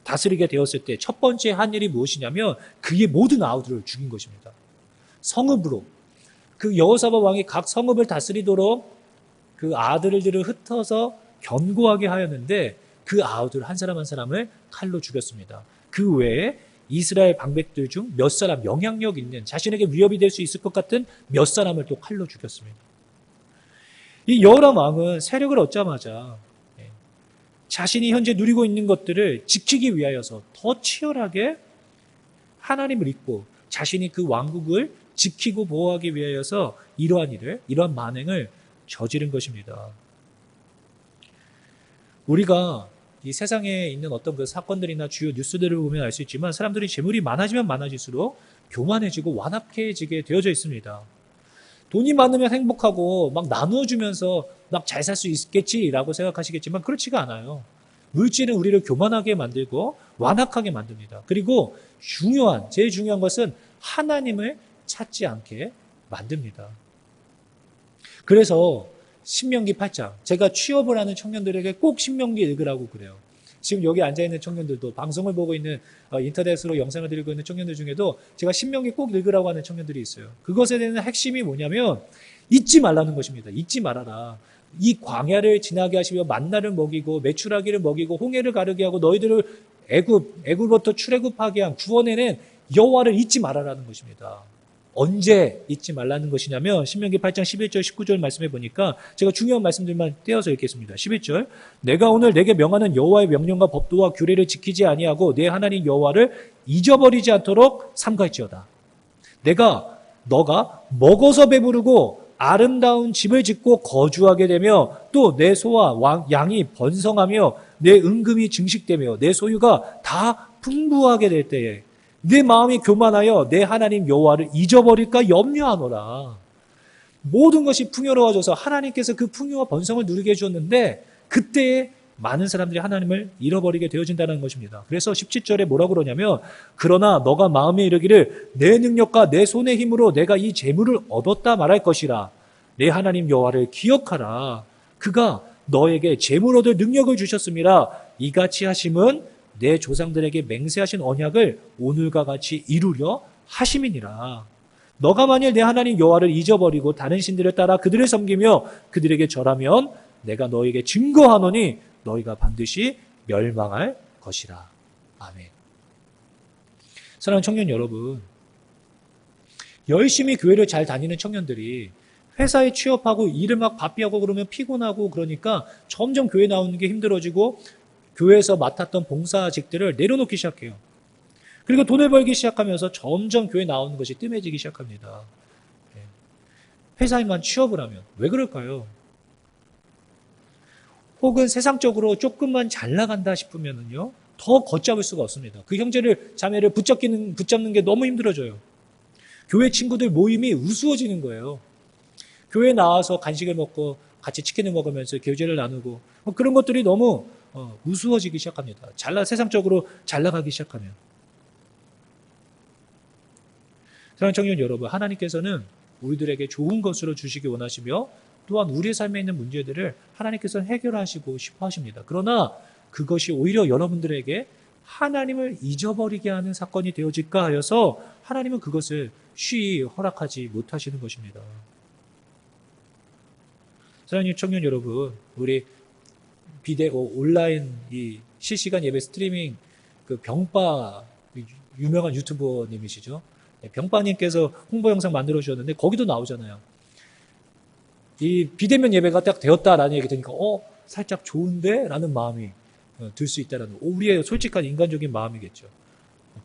다스리게 되었을 때 첫 번째 한 일이 무엇이냐면 그의 모든 아우들을 죽인 것입니다. 성읍으로. 그 여호사밧 왕이 각 성읍을 다스리도록 그 아들들을 흩어서 견고하게 하였는데 그 아우들 한 사람 한 사람을 칼로 죽였습니다. 그 외에 이스라엘 방백들 중 몇 사람, 영향력 있는, 자신에게 위협이 될 수 있을 것 같은 몇 사람을 또 칼로 죽였습니다. 이 여호람 왕은 세력을 얻자마자 자신이 현재 누리고 있는 것들을 지키기 위하여서 더 치열하게 하나님을 잊고 자신이 그 왕국을 지키고 보호하기 위하여서 이러한 만행을 저지른 것입니다. 우리가 이 세상에 있는 어떤 그 사건들이나 주요 뉴스들을 보면 알 수 있지만 사람들이 재물이 많아지면 많아질수록 교만해지고 완악해지게 되어져 있습니다. 돈이 많으면 행복하고 막 나누어주면서 막 잘 살 수 있겠지라고 생각하시겠지만 그렇지가 않아요. 물질은 우리를 교만하게 만들고 완악하게 만듭니다. 그리고 제일 중요한 것은 하나님을 찾지 않게 만듭니다. 그래서 신명기 8장, 제가 취업을 하는 청년들에게 꼭 신명기 읽으라고 그래요. 지금 여기 앉아있는 청년들도, 방송을 보고 있는, 인터넷으로 영상을 들고 있는 청년들 중에도 제가 신명기 꼭 읽으라고 하는 청년들이 있어요. 그것에 대한 핵심이 뭐냐면 잊지 말라는 것입니다. 잊지 말아라. 이 광야를 지나게 하시며 만나를 먹이고 메추라기를 먹이고 홍해를 가르게 하고 너희들을 애굽부터 출애굽하게 한 구원해낸 여호와를 잊지 말아라는 것입니다. 언제 잊지 말라는 것이냐면 신명기 8장 11절 19절 말씀해 보니까 제가 중요한 말씀들만 떼어서 읽겠습니다. 11절, 내가 오늘 내게 명하는 여호와의 명령과 법도와 규례를 지키지 아니하고 내 하나님 여호와를 잊어버리지 않도록 삼가할지어다. 너가 먹어서 배부르고 아름다운 집을 짓고 거주하게 되며 또 내 소와 양이 번성하며 내 은금이 증식되며 내 소유가 다 풍부하게 될 때에 내 마음이 교만하여 내 하나님 여호와를 잊어버릴까 염려하노라. 모든 것이 풍요로워져서 하나님께서 그 풍요와 번성을 누리게 해주었는데 그때에 많은 사람들이 하나님을 잃어버리게 되어진다는 것입니다. 그래서 17절에 뭐라고 그러냐면 그러나 너가 마음에 이르기를 내 능력과 내 손의 힘으로 내가 이 재물을 얻었다 말할 것이라. 내 하나님 여호와를 기억하라. 그가 너에게 재물 얻을 능력을 주셨음이라. 이같이 하심은 내 조상들에게 맹세하신 언약을 오늘과 같이 이루려 하심이니라. 너가 만일 내 하나님 여호와를 잊어버리고 다른 신들을 따라 그들을 섬기며 그들에게 절하면 내가 너에게 증거하노니 너희가 반드시 멸망할 것이라. 아멘. 사랑하는 청년 여러분, 열심히 교회를 잘 다니는 청년들이 회사에 취업하고 일을 막 바삐 하고 그러면 피곤하고 그러니까 점점 교회 나오는 게 힘들어지고 교회에서 맡았던 봉사직들을 내려놓기 시작해요. 그리고 돈을 벌기 시작하면서 점점 교회 나오는 것이 뜸해지기 시작합니다. 회사에만 취업을 하면 왜 그럴까요? 혹은 세상적으로 조금만 잘 나간다 싶으면은요, 더 걷잡을 수가 없습니다. 그 형제를, 자매를 붙잡는 게 너무 힘들어져요. 교회 친구들 모임이 우스워지는 거예요. 교회 나와서 간식을 먹고 같이 치킨을 먹으면서 교제를 나누고 그런 것들이 너무 우스워지기 시작합니다. 세상적으로 잘 나가기 시작하면. 사랑하는 청년 여러분, 하나님께서는 우리들에게 좋은 것으로 주시기 원하시며 또한 우리의 삶에 있는 문제들을 하나님께서는 해결하시고 싶어 하십니다. 그러나 그것이 오히려 여러분들에게 하나님을 잊어버리게 하는 사건이 되어질까 하여서 하나님은 그것을 쉬이 허락하지 못하시는 것입니다. 사랑하는 청년 여러분, 우리 비대오 온라인 이 실시간 예배 스트리밍 그 병빠 유명한 유튜버님이시죠. 병빠님께서 홍보 영상 만들어 주셨는데 거기도 나오잖아요. 이 비대면 예배가 딱 되었다라는 얘기 들으니까 살짝 좋은데? 라는 마음이 들 수 있다라는 우리의 솔직한 인간적인 마음이겠죠.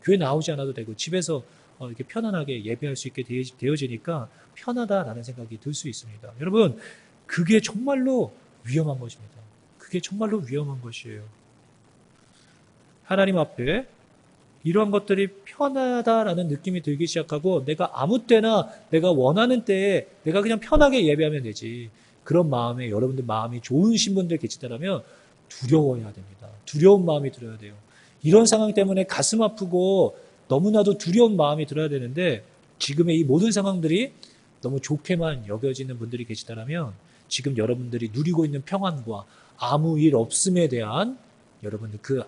교회 나오지 않아도 되고 집에서 이렇게 편안하게 예배할 수 있게 되어지니까 편하다라는 생각이 들 수 있습니다. 여러분, 그게 정말로 위험한 것입니다. 그게 정말로 위험한 것이에요. 하나님 앞에 이러한 것들이 편하다라는 느낌이 들기 시작하고 내가 아무 때나 내가 원하는 때에 내가 그냥 편하게 예배하면 되지. 그런 마음에 여러분들 마음이 좋으신 분들 계시다면 두려워해야 됩니다. 두려운 마음이 들어야 돼요. 이런 상황 때문에 가슴 아프고 너무나도 두려운 마음이 들어야 되는데 지금의 이 모든 상황들이 너무 좋게만 여겨지는 분들이 계시다면 지금 여러분들이 누리고 있는 평안과 아무 일 없음에 대한 여러분들 그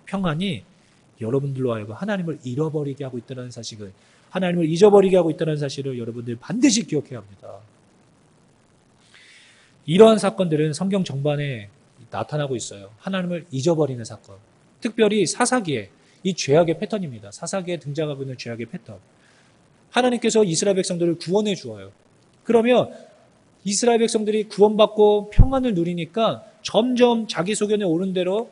평안이 여러분들로 하여금 하나님을 잃어버리게 하고 있다는 사실을, 하나님을 잊어버리게 하고 있다는 사실을 여러분들 반드시 기억해야 합니다. 이러한 사건들은 성경 전반에 나타나고 있어요. 하나님을 잊어버리는 사건. 특별히 사사기에 이 죄악의 패턴입니다. 사사기에 등장하고 있는 죄악의 패턴. 하나님께서 이스라엘 백성들을 구원해 주어요. 그러면 이스라엘 백성들이 구원받고 평안을 누리니까 점점 자기 소견에 오른 대로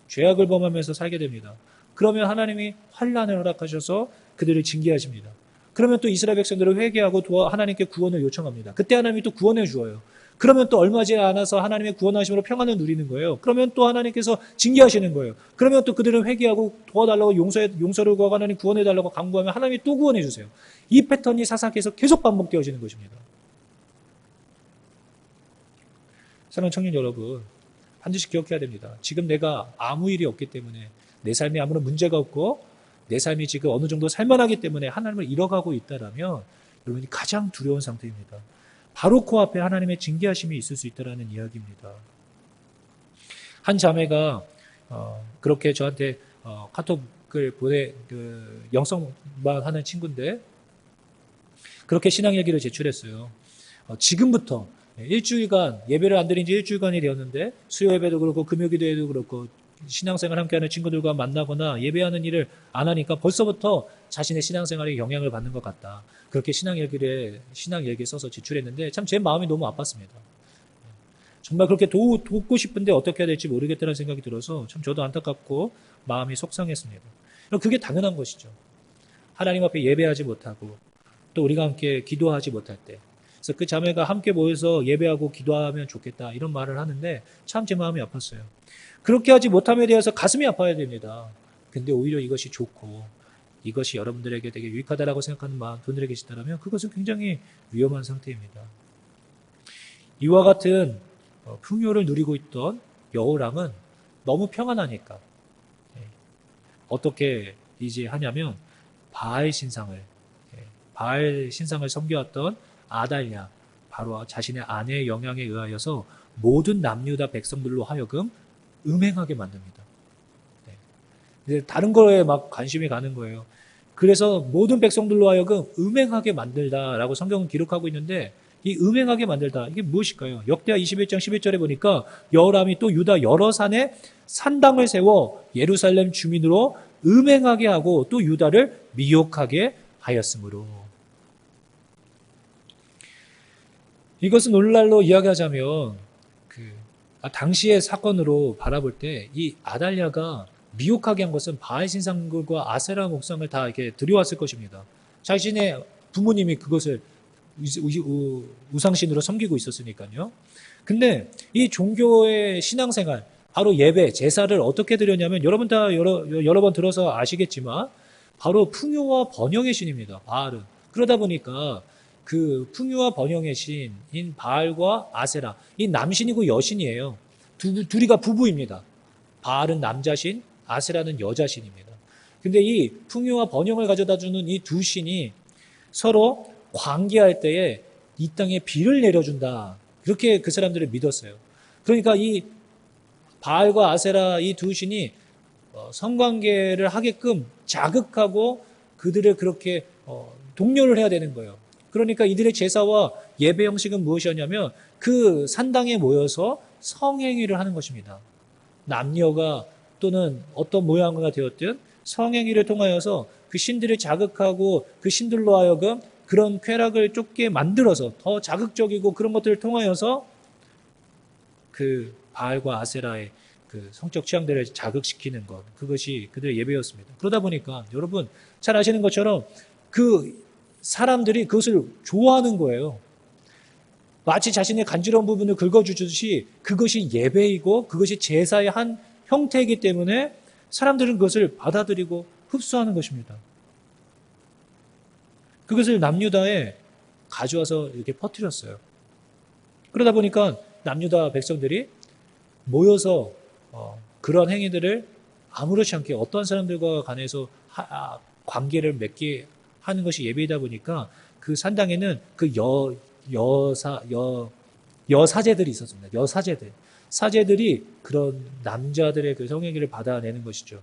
죄악을 범하면서 살게 됩니다. 그러면 하나님이 환난을 허락하셔서 그들을 징계하십니다. 그러면 또 이스라엘 백성들을 회개하고 하나님께 구원을 요청합니다. 그때 하나님이 또 구원해 주어요. 그러면 또 얼마 지나지 않아서 하나님의 구원하심으로 평안을 누리는 거예요. 그러면 또 하나님께서 징계하시는 거예요. 그러면 또 그들은 회개하고 도와달라고 용서를 구하고 하나님 구원해달라고 간구하면 하나님이 또 구원해 주세요. 이 패턴이 사사기에서 계속 반복되어지는 것입니다. 사랑하는 청년 여러분, 반드시 기억해야 됩니다. 지금 내가 아무 일이 없기 때문에 내 삶에 아무런 문제가 없고 내 삶이 지금 어느 정도 살만하기 때문에 하나님을 잃어가고 있다라면 여러분이 가장 두려운 상태입니다. 바로 코앞에 하나님의 징계하심이 있을 수 있다는 이야기입니다. 한 자매가 그렇게 저한테 카톡을 영성만 하는 친구인데 그렇게 신앙 얘기를 제출했어요. 지금부터 일주일간 예배를 안 드린 지 일주일간이 되었는데 수요 예배도 그렇고 금요 기도회도 그렇고 신앙생활 함께하는 친구들과 만나거나 예배하는 일을 안 하니까 벌써부터 자신의 신앙생활에 영향을 받는 것 같다. 그렇게 신앙 얘기에 써서 제출했는데 참 제 마음이 너무 아팠습니다. 정말 그렇게 돕고 싶은데 어떻게 해야 될지 모르겠다는 생각이 들어서 참 저도 안타깝고 마음이 속상했습니다. 그게 당연한 것이죠. 하나님 앞에 예배하지 못하고 또 우리가 함께 기도하지 못할 때 그래서 그 자매가 함께 모여서 예배하고 기도하면 좋겠다 이런 말을 하는데 참 제 마음이 아팠어요. 그렇게 하지 못함에 대해서 가슴이 아파야 됩니다. 근데 오히려 이것이 좋고 이것이 여러분들에게 되게 유익하다라고 생각하는 분들이 계시다면 그것은 굉장히 위험한 상태입니다. 이와 같은 풍요를 누리고 있던 여호람은 너무 평안하니까 어떻게 이제 하냐면 바알 신상을 섬겨왔던 아달랴 바로 자신의 아내의 영향에 의하여서 모든 남유다 백성들로 하여금 음행하게 만듭니다. 이제 다른 거에 막 관심이 가는 거예요. 그래서 모든 백성들로 하여금 음행하게 만들다라고 성경은 기록하고 있는데 이 음행하게 만들다 이게 무엇일까요? 역대하 21장 11절에 보니까 여호람이 또 유다 여러 산에 산당을 세워 예루살렘 주민으로 음행하게 하고 또 유다를 미혹하게 하였으므로 이것은 오늘날로 이야기하자면 당시의 사건으로 바라볼 때 이 아달랴가 미혹하게 한 것은 바알 신상들과 아세라 목상을 다 이렇게 들여왔을 것입니다. 자신의 부모님이 그것을 우상신으로 섬기고 있었으니까요. 근데 이 종교의 신앙생활, 바로 예배, 제사를 어떻게 드렸냐면 여러분 다 여러 번 들어서 아시겠지만 바로 풍요와 번영의 신입니다. 바알은. 그러다 보니까 그 풍요와 번영의 신인 바알과 아세라, 이 남신이고 여신이에요. 둘이가 부부입니다. 바알은 남자신, 아세라는 여자신입니다. 근데 이 풍요와 번영을 가져다주는 이 두 신이 서로 관계할 때에 이 땅에 비를 내려준다. 그렇게 그 사람들을 믿었어요. 그러니까 이 바알과 아세라 이 두 신이 성관계를 하게끔 자극하고 그들을 그렇게 독려를 해야 되는 거예요. 그러니까 이들의 제사와 예배 형식은 무엇이었냐면 그 산당에 모여서 성행위를 하는 것입니다. 남녀가 또는 어떤 모양가 되었든 성행위를 통하여서 그 신들을 자극하고 그 신들로 하여금 그런 쾌락을 쫓게 만들어서 더 자극적이고 그런 것들을 통하여서 그 바알과 아세라의 그 성적 취향들을 자극시키는 것, 그것이 그들의 예배였습니다. 그러다 보니까 여러분 잘 아시는 것처럼 그 사람들이 그것을 좋아하는 거예요. 마치 자신의 간지러운 부분을 긁어주듯이 그것이 예배이고 그것이 제사의 한 형태이기 때문에 사람들은 그것을 받아들이고 흡수하는 것입니다. 그것을 남유다에 가져와서 이렇게 퍼뜨렸어요. 그러다 보니까 남유다 백성들이 모여서 그런 행위들을 아무렇지 않게 어떤 사람들과 관해서 관계를 맺게 하는 것이 예배이다 보니까 그 산당에는 그 여사제들이 있었습니다. 여사제들. 사제들이 그런 남자들의 그 성행위를 받아내는 것이죠.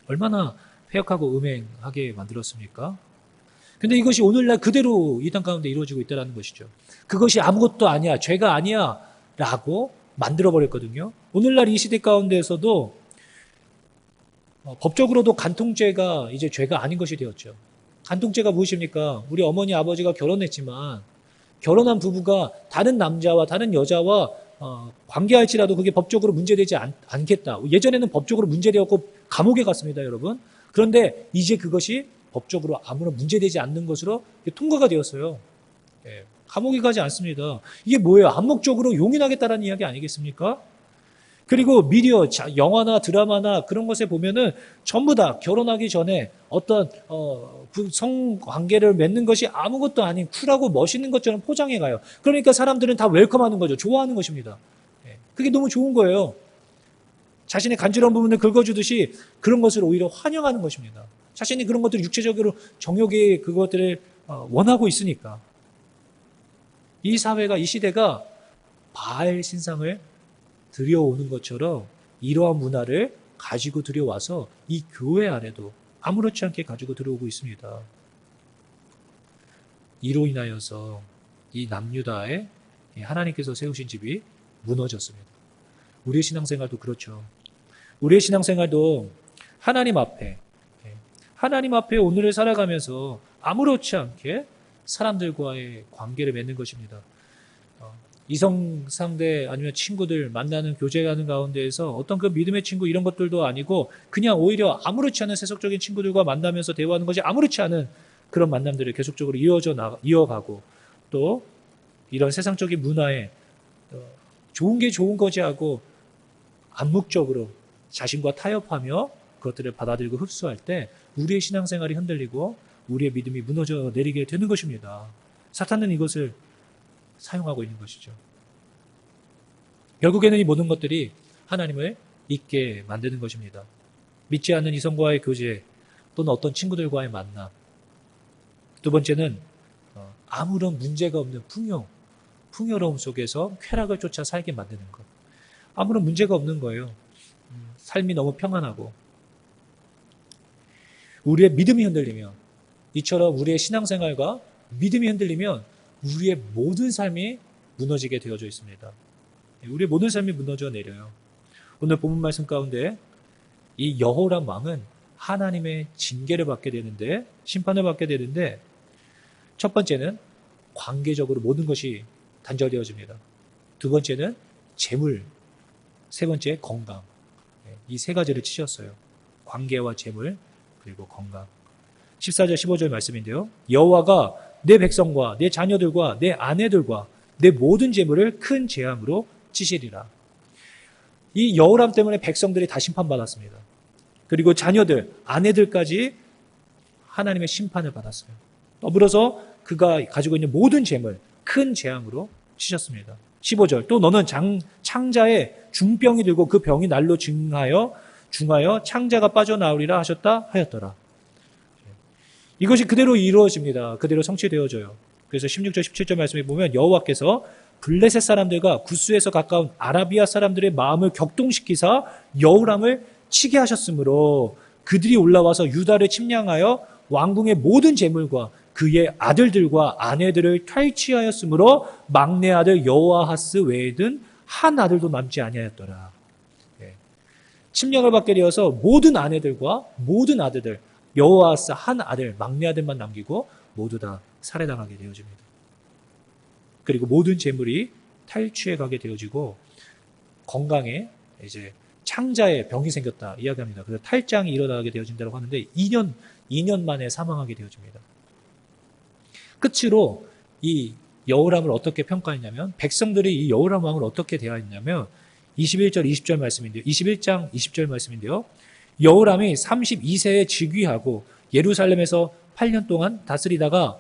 얼마나 폐역하고 음행하게 만들었습니까? 근데 이것이 오늘날 그대로 이 땅 가운데 이루어지고 있다는 것이죠. 그것이 아무것도 아니야, 죄가 아니야 라고 만들어버렸거든요. 오늘날 이 시대 가운데에서도 법적으로도 간통죄가 이제 죄가 아닌 것이 되었죠. 간통죄가 무엇입니까? 우리 어머니 아버지가 결혼했지만 결혼한 부부가 다른 남자와 다른 여자와 관계할지라도 그게 법적으로 문제되지 않겠다. 예전에는 법적으로 문제되었고 감옥에 갔습니다, 여러분. 그런데 이제 그것이 법적으로 아무런 문제되지 않는 것으로 통과가 되었어요. 감옥에 가지 않습니다. 이게 뭐예요? 암묵적으로 용인하겠다라는 이야기 아니겠습니까? 그리고 미디어, 영화나 드라마나 그런 것에 보면은 전부 다 결혼하기 전에 어떤 성관계를 맺는 것이 아무것도 아닌 쿨하고 멋있는 것처럼 포장해 가요. 그러니까 사람들은 다 웰컴하는 거죠. 좋아하는 것입니다. 그게 너무 좋은 거예요. 자신의 간지러운 부분을 긁어주듯이 그런 것을 오히려 환영하는 것입니다. 자신이 그런 것들을 육체적으로 정욕의 그것들을 원하고 있으니까. 이 사회가, 이 시대가 바알 신상을 들여오는 것처럼 이러한 문화를 가지고 들여와서 이 교회 안에도 아무렇지 않게 가지고 들어오고 있습니다. 이로 인하여서 이 남유다에 하나님께서 세우신 집이 무너졌습니다. 우리의 신앙생활도 그렇죠. 우리의 신앙생활도 하나님 앞에 오늘을 살아가면서 아무렇지 않게 사람들과의 관계를 맺는 것입니다. 이성 상대 아니면 친구들 만나는 교제하는 가운데에서 어떤 그 믿음의 친구 이런 것들도 아니고 그냥 오히려 아무렇지 않은 세속적인 친구들과 만나면서 대화하는 것이 아무렇지 않은 그런 만남들을 계속적으로 이어가고 또 이런 세상적인 문화에 좋은 게 좋은 거지 하고 암묵적으로 자신과 타협하며 그것들을 받아들이고 흡수할 때 우리의 신앙생활이 흔들리고 우리의 믿음이 무너져 내리게 되는 것입니다. 사탄은 이것을 사용하고 있는 것이죠. 결국에는 이 모든 것들이 하나님을 잊게 만드는 것입니다. 믿지 않는 이성과의 교제 또는 어떤 친구들과의 만남. 두 번째는 아무런 문제가 없는 풍요로움 속에서 쾌락을 쫓아 살게 만드는 것. 아무런 문제가 없는 거예요. 삶이 너무 평안하고 우리의 믿음이 흔들리면 이처럼 우리의 신앙생활과 믿음이 흔들리면 우리의 모든 삶이 무너지게 되어져 있습니다. 우리의 모든 삶이 무너져 내려요. 오늘 본문 말씀 가운데 이 여호람 왕은 하나님의 징계를 받게 되는데 심판을 받게 되는데 첫 번째는 관계적으로 모든 것이 단절되어집니다. 두 번째는 재물, 세 번째 건강. 이 세 가지를 치셨어요. 관계와 재물 그리고 건강. 14절 15절 말씀인데요. 여호와가 내 백성과 내 자녀들과 내 아내들과 내 모든 재물을 큰 재앙으로 치시리라. 이 여호람 때문에 백성들이 다 심판받았습니다. 그리고 자녀들, 아내들까지 하나님의 심판을 받았어요. 더불어서 그가 가지고 있는 모든 재물 큰 재앙으로 치셨습니다. 15절 또 너는 창자에 중병이 들고 그 병이 날로 중하여 창자가 빠져나오리라 하였더라. 이것이 그대로 이루어집니다. 그대로 성취되어져요. 그래서 16절 17절 말씀에 보면 여호와께서 블레셋 사람들과 구스에서 가까운 아라비아 사람들의 마음을 격동시키사 여호람을 치게 하셨으므로 그들이 올라와서 유다를 침략하여 왕궁의 모든 재물과 그의 아들들과 아내들을 탈취하였으므로 막내 아들 여호아하스 외에는 한 아들도 남지 아니하였더라. 침략을 받게 되어서 모든 아내들과 모든 아들들 여호아하스 한 아들 막내 아들만 남기고 모두 다 살해당하게 되어집니다. 그리고 모든 재물이 탈취해 가게 되어지고 건강에 이제 창자에 병이 생겼다 이야기합니다. 그래서 탈장이 일어나게 되어진다고 하는데 2년 만에 사망하게 되어집니다. 끝으로 이 여호람을 어떻게 평가했냐면 백성들이 이 여호람 왕을 어떻게 대하였냐면 21절 20절 말씀인데요. 21장 20절 말씀인데요. 여호람이 32세에 즉위하고 예루살렘에서 8년 동안 다스리다가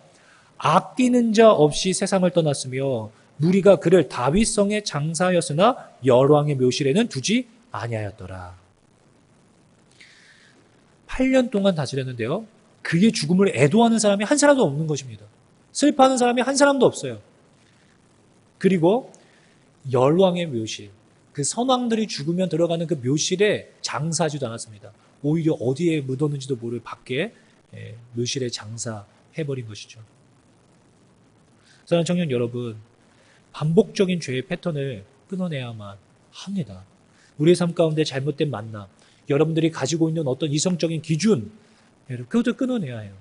아끼는 자 없이 세상을 떠났으며 무리가 그를 다윗성에 장사하였으나 열왕의 묘실에는 두지 아니하였더라. 8년 동안 다스렸는데요. 그의 죽음을 애도하는 사람이 한 사람도 없는 것입니다. 슬퍼하는 사람이 한 사람도 없어요. 그리고 열왕의 묘실, 그 선왕들이 죽으면 들어가는 그 묘실에 장사하지도 않았습니다. 오히려 어디에 묻었는지도 모를 밖에 묘실에 장사해버린 것이죠. 사랑하는 청년 여러분, 반복적인 죄의 패턴을 끊어내야만 합니다. 우리의 삶 가운데 잘못된 만남, 여러분들이 가지고 있는 어떤 이성적인 기준, 그것도 끊어내야 해요.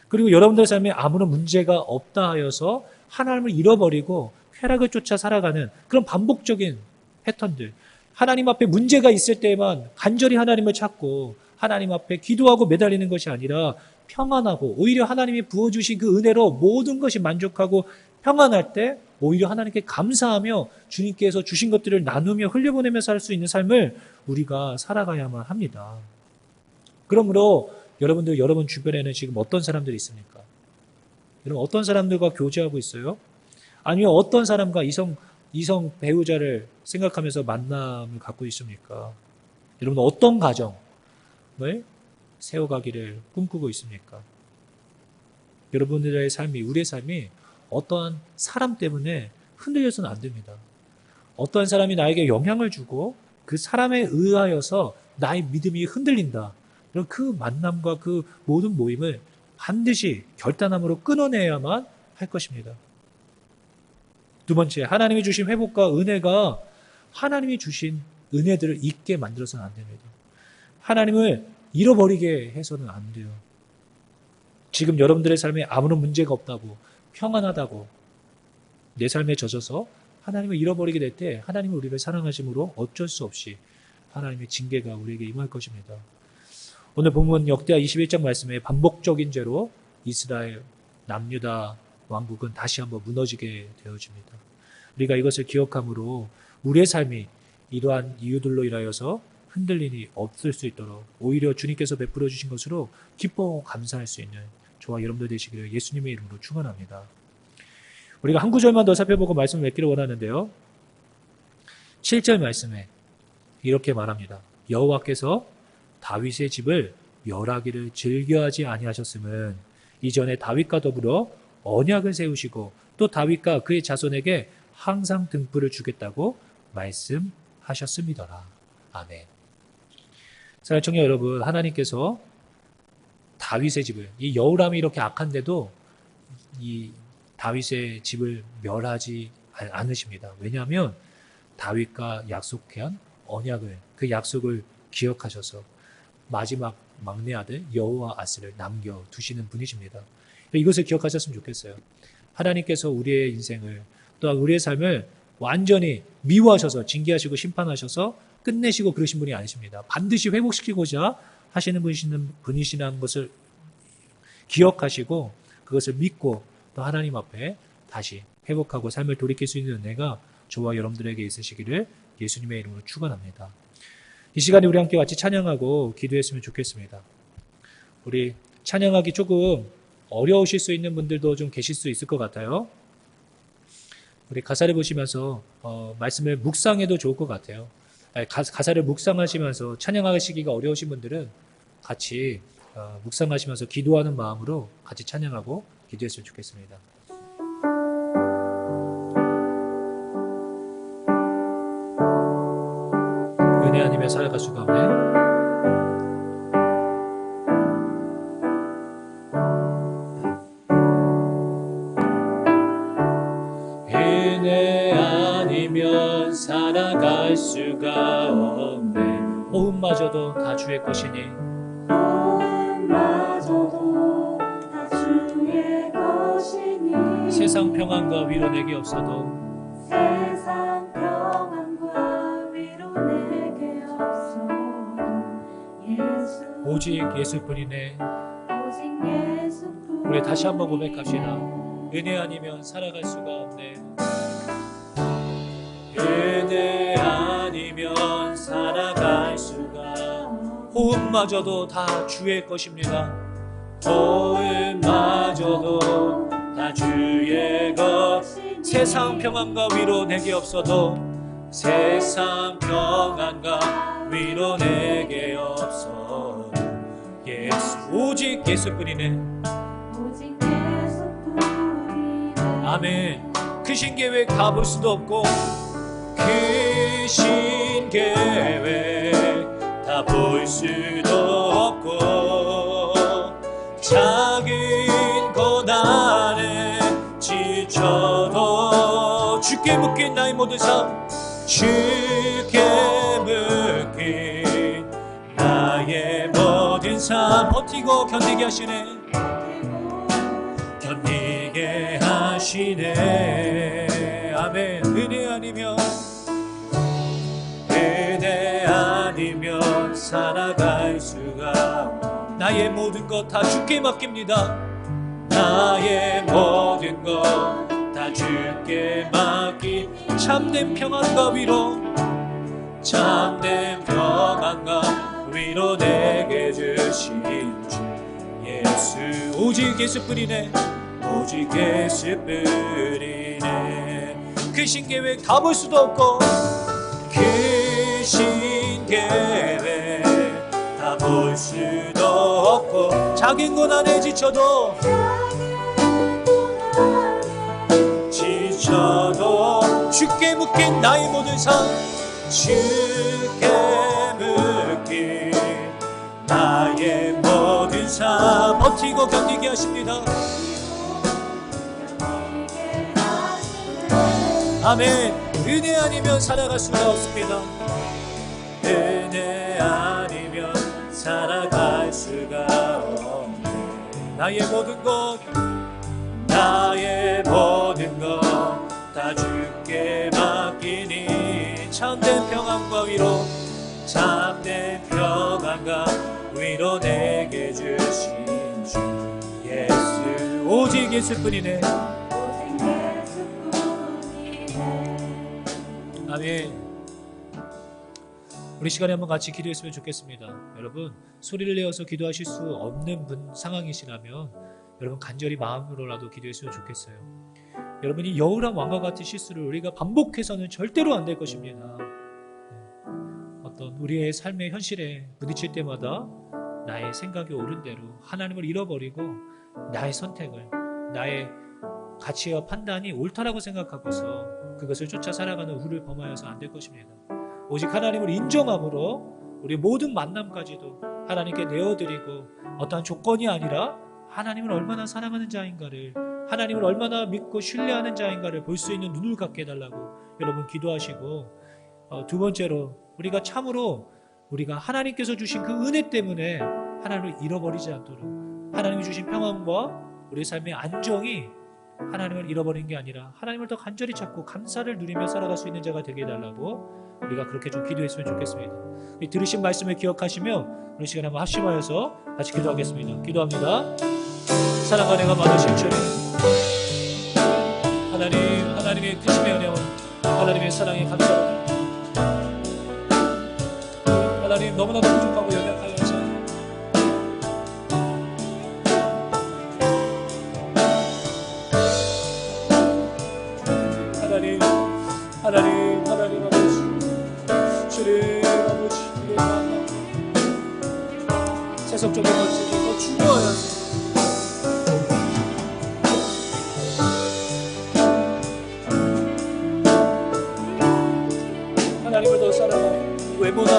그리고 여러분들 삶에 아무런 문제가 없다 하여서 하나님을 잃어버리고 쾌락을 쫓아 살아가는 그런 반복적인 패턴들, 하나님 앞에 문제가 있을 때만 간절히 하나님을 찾고 하나님 앞에 기도하고 매달리는 것이 아니라 평안하고 오히려 하나님이 부어주신 그 은혜로 모든 것이 만족하고 평안할 때 오히려 하나님께 감사하며 주님께서 주신 것들을 나누며 흘려보내며 살 수 있는 삶을 우리가 살아가야만 합니다. 그러므로 여러분들 여러분 주변에는 지금 어떤 사람들이 있습니까? 여러분 어떤 사람들과 교제하고 있어요? 아니면 어떤 사람과 이성 배우자를 생각하면서 만남을 갖고 있습니까? 여러분 어떤 가정을 세워가기를 꿈꾸고 있습니까? 여러분들의 삶이, 우리의 삶이 어떠한 사람 때문에 흔들려서는 안 됩니다. 어떠한 사람이 나에게 영향을 주고 그 사람에 의하여서 나의 믿음이 흔들린다. 이런 그 만남과 그 모든 모임을 반드시 결단함으로 끊어내야만 할 것입니다. 두 번째, 하나님이 주신 회복과 은혜가 하나님이 주신 은혜들을 잊게 만들어서는 안 됩니다. 하나님을 잃어버리게 해서는 안 돼요. 지금 여러분들의 삶에 아무런 문제가 없다고, 평안하다고 내 삶에 젖어서 하나님을 잃어버리게 될 때 하나님은 우리를 사랑하심으로 어쩔 수 없이 하나님의 징계가 우리에게 임할 것입니다. 오늘 본문 역대하 21장 말씀에 반복적인 죄로 이스라엘 남유다 왕국은 다시 한번 무너지게 되어집니다. 우리가 이것을 기억함으로 우리의 삶이 이러한 이유들로 인하여서 흔들림이 없을 수 있도록 오히려 주님께서 베풀어 주신 것으로 기뻐하고 감사할 수 있는 저와 여러분들 되시기를 예수님의 이름으로 축원합니다. 우리가 한 구절만 더 살펴보고 말씀을 맺기를 원하는데요. 7절 말씀에 이렇게 말합니다. 여호와께서 다윗의 집을 멸하기를 즐겨하지 아니하셨음은 이전에 다윗과 더불어 언약을 세우시고 또 다윗과 그의 자손에게 항상 등불을 주겠다고 말씀하셨음이더라. 아멘. 사랑하는 청년 여러분, 하나님께서 다윗의 집을, 이 여호람이 이렇게 악한데도 이 다윗의 집을 멸하지 않으십니다. 왜냐하면 다윗과 약속한 언약을, 그 약속을 기억하셔서 마지막 막내 아들 여호아스를 남겨두시는 분이십니다. 이것을 기억하셨으면 좋겠어요. 하나님께서 우리의 인생을, 또한 우리의 삶을 완전히 미워하셔서 징계하시고 심판하셔서 끝내시고 그러신 분이 아니십니다. 반드시 회복시키고자 하시는 분이시라는 것을 기억하시고 그것을 믿고 또 하나님 앞에 다시 회복하고 삶을 돌이킬 수 있는 은혜가 저와 여러분들에게 있으시기를 예수님의 이름으로 축원합니다. 이 시간에 우리 함께 같이 찬양하고 기도했으면 좋겠습니다. 우리 찬양하기 조금 어려우실 수 있는 분들도 좀 계실 수 있을 것 같아요. 우리 가사를 보시면서 말씀을 묵상해도 좋을 것 같아요. 가사를 묵상하시면서 찬양하시기가 어려우신 분들은 같이 묵상하시면서 기도하는 마음으로 같이 찬양하고 기도했으면 좋겠습니다. 은혜 아니면 살아갈 수가 없네. 은혜 아니면 살아갈 수가 없네. 호흡마저도 다 주의 것이니 호흡마저도 다 주의 것이니 세상 평안과 위로 내게 없어도 세상 평안과 위로 내게 없어도 예수 오직 예수뿐이네. 오직 예수뿐 우리 다시 한번 고백합시다. 은혜 아니면 살아갈 수가 없네. 은혜 아니면 살아갈 수가 없네. 호흡마저도 다 주의 것입니다. 호흡마저도 다 주의 것. 세상 평안과 위로 내게 없어도 세상 평안과 위로 내게 없어도 예수 오직 예수뿐이네. 오직 예수뿐이네. 아멘. 크신 계획 다 볼 수도 없고 크신 계획 다 볼 수도 없고 작은 고난에 지쳐도 주께 묶인 나의 모든 삶 주께 묶인 나의 모든 삶 버티고 견디게 하시네. 견디게 하시네. 아멘. 은혜 아니면 살아갈 수가 나의 모든 것 다 주께 맡깁니다. 나의 모든 것 다 주께 맡기 참된 평안과 위로 참된 평안과 위로 내게 주신 주 예수 오직 예수뿐이네. 오직 예수뿐이네. 크신 계획 다 볼 수도 없고 크신 계획 볼 수도 없고 작은 고난에 지쳐도 주께 묶인 나의 모든 삶 주께 묶인 나의 모든 삶 버티고 견디게 하십니다. 아멘. 은혜 아니면 살아갈 수가 없습니다. 은혜 아니면 살아갈 수가 없네. 나의 모든 것 다 주께 맡기니 참된 평안과 위로 참된 평안과 위로 내게 주신 주 예수 오직 예수뿐이네. 아멘. 우리 시간에 한번 같이 기도했으면 좋겠습니다. 여러분 소리를 내어서 기도하실 수 없는 상황이시라면 여러분 간절히 마음으로라도 기도했으면 좋겠어요. 여러분이 여우랑 왕과 같은 실수를 우리가 반복해서는 절대로 안 될 것입니다. 어떤 우리의 삶의 현실에 부딪힐 때마다 나의 생각이 옳은 대로 하나님을 잃어버리고 나의 선택을 나의 가치와 판단이 옳다라고 생각하고서 그것을 쫓아 살아가는 우를 범하여서 안 될 것입니다. 오직 하나님을 인정함으로 우리 모든 만남까지도 하나님께 내어드리고 어떠한 조건이 아니라 하나님을 얼마나 사랑하는 자인가를 하나님을 얼마나 믿고 신뢰하는 자인가를 볼 수 있는 눈을 갖게 해달라고 여러분 기도하시고 두 번째로 우리가 참으로 우리가 하나님께서 주신 그 은혜 때문에 하나님을 잃어버리지 않도록 하나님이 주신 평안과 우리 삶의 안정이 하나님을 잃어버리는 게 아니라 하나님을 더 간절히 찾고 감사를 누리며 살아갈 수 있는 자가 되게 해달라고 우리가 그렇게 좀 기도했으면 좋겠습니다. 이 들으신 말씀을 기억하시며 우리 시간에 한번 합심하여서 같이 기도하겠습니다. 기도합니다. 사랑과 내가 많으신 주님 하나님의 크심의 은혜와 하나님의 사랑에 감사합니다. 하나님 너무나도 부족하고 연약하여서 하나님 아버지 주님 아버지 우리의 마음 세속적인 것들이 더 중요하여서 하나님을 더 사랑하고 외모나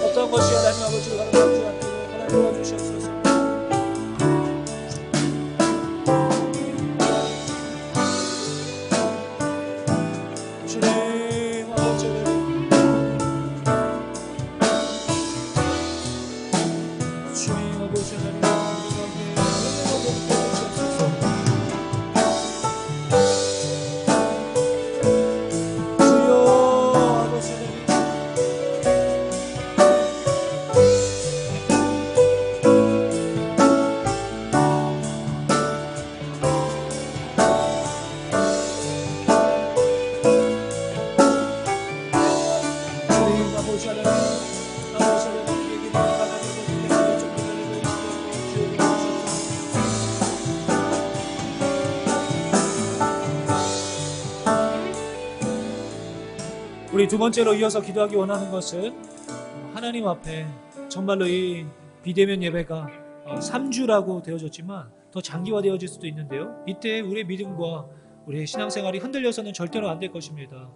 어떤 것이 하나님 아버지를 가르치지 않도록 하나님 도와주시옵소서. 주님 아버지 주님 아버지 하나님 우리 두 번째로 이어서 기도하기 원하는 것은 하나님 앞에 정말로 이 비대면 예배가 3주라고 되어졌지만 더 장기화되어질 수도 있는데요. 이때 우리의 믿음과 우리의 신앙생활이 흔들려서는 절대로 안 될 것입니다.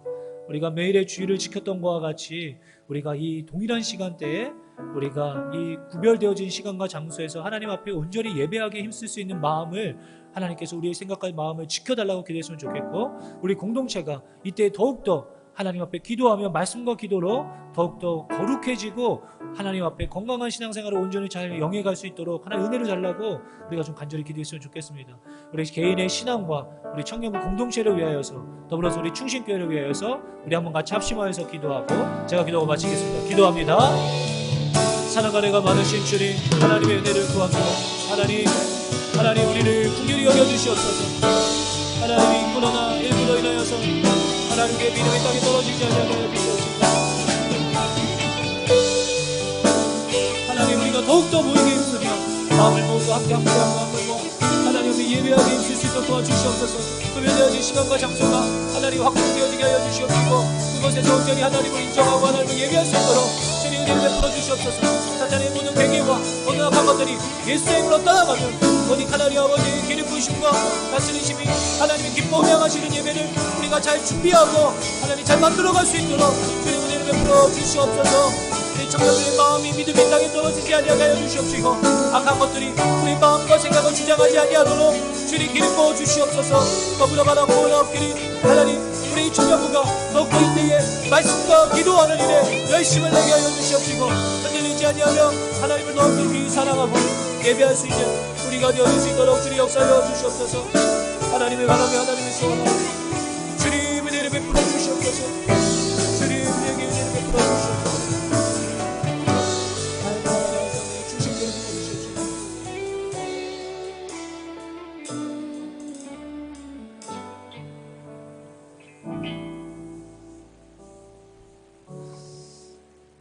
우리가 매일의 주일을 지켰던 것과 같이 우리가 이 동일한 시간대에 우리가 이 구별되어진 시간과 장소에서 하나님 앞에 온전히 예배하게 힘쓸 수 있는 마음을 하나님께서 우리의 생각과 마음을 지켜달라고 기도했으면 좋겠고 우리 공동체가 이때 더욱더 하나님 앞에 기도하며 말씀과 기도로 더욱더 거룩해지고 하나님 앞에 건강한 신앙생활을 온전히 잘 영해갈 수 있도록 하나님 은혜를 달라고 우리가 좀 간절히 기도했으면 좋겠습니다. 우리 개인의 신앙과 우리 청년부 공동체를 위하여서 더불어서 우리 충신교회를 위하여서 우리 한번 같이 합심하여서 기도하고 제가 기도하고 마치겠습니다. 기도합니다. 사랑과 내가 많으신 주님 하나님의 은혜를 구합니다. 하나님 우리를 긍휼히 여겨주시옵소서. 하나님이 인구로나 일부로 인하여서 하나님께 믿음이 땅에 떨어지지 않게 주시옵소서. 하나님 우리가 더욱더 모이게 힘쓰며 마음을 모으고 함께 마음을 모아 하나님 앞에 예배하게 힘쓸 수 있도록 도와주시옵소서. 구별되어진 시간과 장소가 하나님 확정되어지게 하여 주시옵시고 그곳에서 온전히 하나님을 인정하고 하나님을 예배할 수 있도록 주님 은혜를 베풀어 주시옵소서. 사탄의 모든 계계와 모든 악한 것들이 예수의 이름으로 떠나가면 오직 하나님 아버지의 기름 부으심과 다스리심이 하나님의 기뻐하며 하시는 예배를 우리가 잘 준비하고 하나님 잘 만들어갈 수 있도록 주님 은혜를 베풀어 주시옵소서. 우리 청년들의 마음이 믿음의 땅에 떨어지지 아니하게 하여 주시옵시고 악한 것들이 우리 마음과 생각을 주장하지 아니하도록 주님 기름 부어 주시옵소서. 더불어 가라 구원의 앞길이 하나님 우리 청년부가 더욱더 이때에 말씀과 기도하는 일에 열심을 내게 하여 주시옵시고 흔들리지 아니하며 하나님을 더 깊이 사랑하고 예배할 수 있는 우리가 되어줄 수 있도록 주님 역사하여 주시옵소서. 하나님의 바람에 하나님의 소원하고 주님 은혜를 베풀어 주시옵소서. 주님 우리에게 은혜를 베풀어 주시옵소서.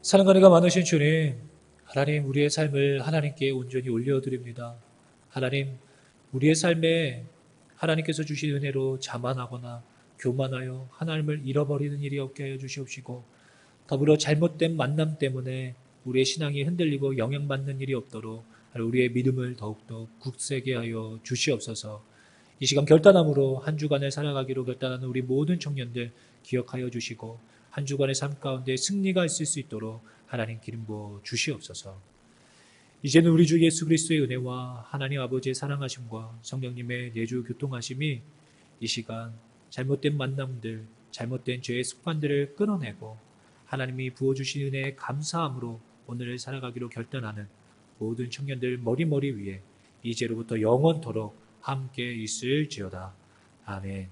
사랑가니가 많으신 주님, 하나님 우리의 삶을 하나님께 온전히 올려드립니다. 하나님 우리의 삶에 하나님께서 주신 은혜로 자만하거나 교만하여 하나님을 잃어버리는 일이 없게 하여 주시옵시고 더불어 잘못된 만남 때문에 우리의 신앙이 흔들리고 영향받는 일이 없도록 우리의 믿음을 더욱더 굳세게 하여 주시옵소서. 이 시간 결단함으로 한 주간을 살아가기로 결단하는 우리 모든 청년들 기억하여 주시고 한 주간의 삶 가운데 승리가 있을 수 있도록 하나님 기름 부어 주시옵소서. 이제는 우리 주 예수 그리스도의 은혜와 하나님 아버지의 사랑하심과 성령님의 내주 교통하심이 이 시간 잘못된 만남들, 잘못된 죄의 습관들을 끊어내고 하나님이 부어주신 은혜에 감사함으로 오늘을 살아가기로 결단하는 모든 청년들 머리 위에 이제로부터 영원토록 함께 있을지어다. 아멘.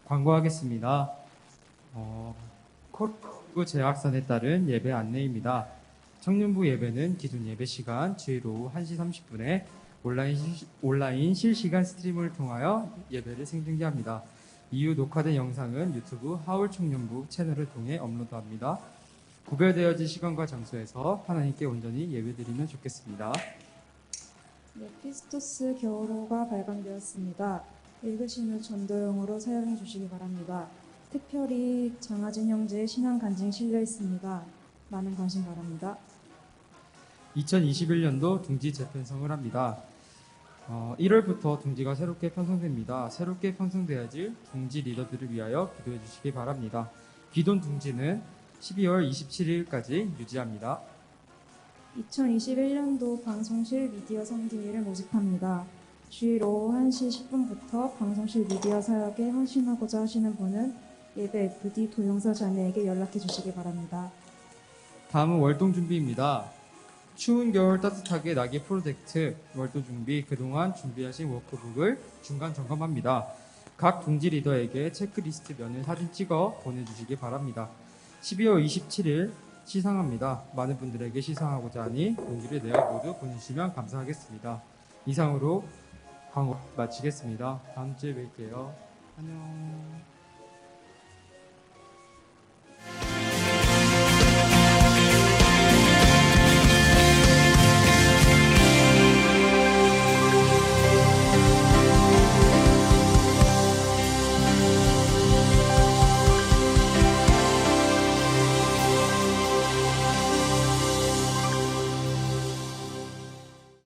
광고하겠습니다. 코로나19 재확산에 따른 예배 안내입니다. 청년부 예배는 기존 예배 시간 주일 오후 1시 30분에 온라인 실시간 스트림을 통하여 예배를 생중계합니다. 이후 녹화된 영상은 유튜브 하울 청년부 채널을 통해 업로드합니다. 구별되어진 시간과 장소에서 하나님께 온전히 예배드리면 좋겠습니다. 네, 피스토스 겨울호가 발간되었습니다. 읽으신 후 전도용으로 사용해 주시기 바랍니다. 특별히 장하진 형제의 신앙 간증 실려 있습니다. 많은 관심 바랍니다. 2021년도 둥지 재편성을 합니다. 1월부터 둥지가 새롭게 편성됩니다. 새롭게 편성되어질 둥지 리더들을 위하여 기도해 주시기 바랍니다. 기존 둥지는 12월 27일까지 유지합니다. 2021년도 방송실 미디어 섬기기를 모집합니다. 주일 오후 1시 10분부터 방송실 미디어 사역에 헌신하고자 하시는 분은 예배 FD 도용서 자매에게 연락해 주시기 바랍니다. 다음은 월동 준비입니다. 추운 겨울 따뜻하게 나기 프로젝트 월동 준비, 그동안 준비하신 워크북을 중간 점검합니다. 각 둥지 리더에게 체크리스트 면을 사진 찍어 보내주시기 바랍니다. 12월 27일 시상합니다. 많은 분들에게 시상하고자 하니 용기를 내어 모두 보내주시면 감사하겠습니다. 이상으로 광고 마치겠습니다. 다음 주에 뵐게요. 안녕.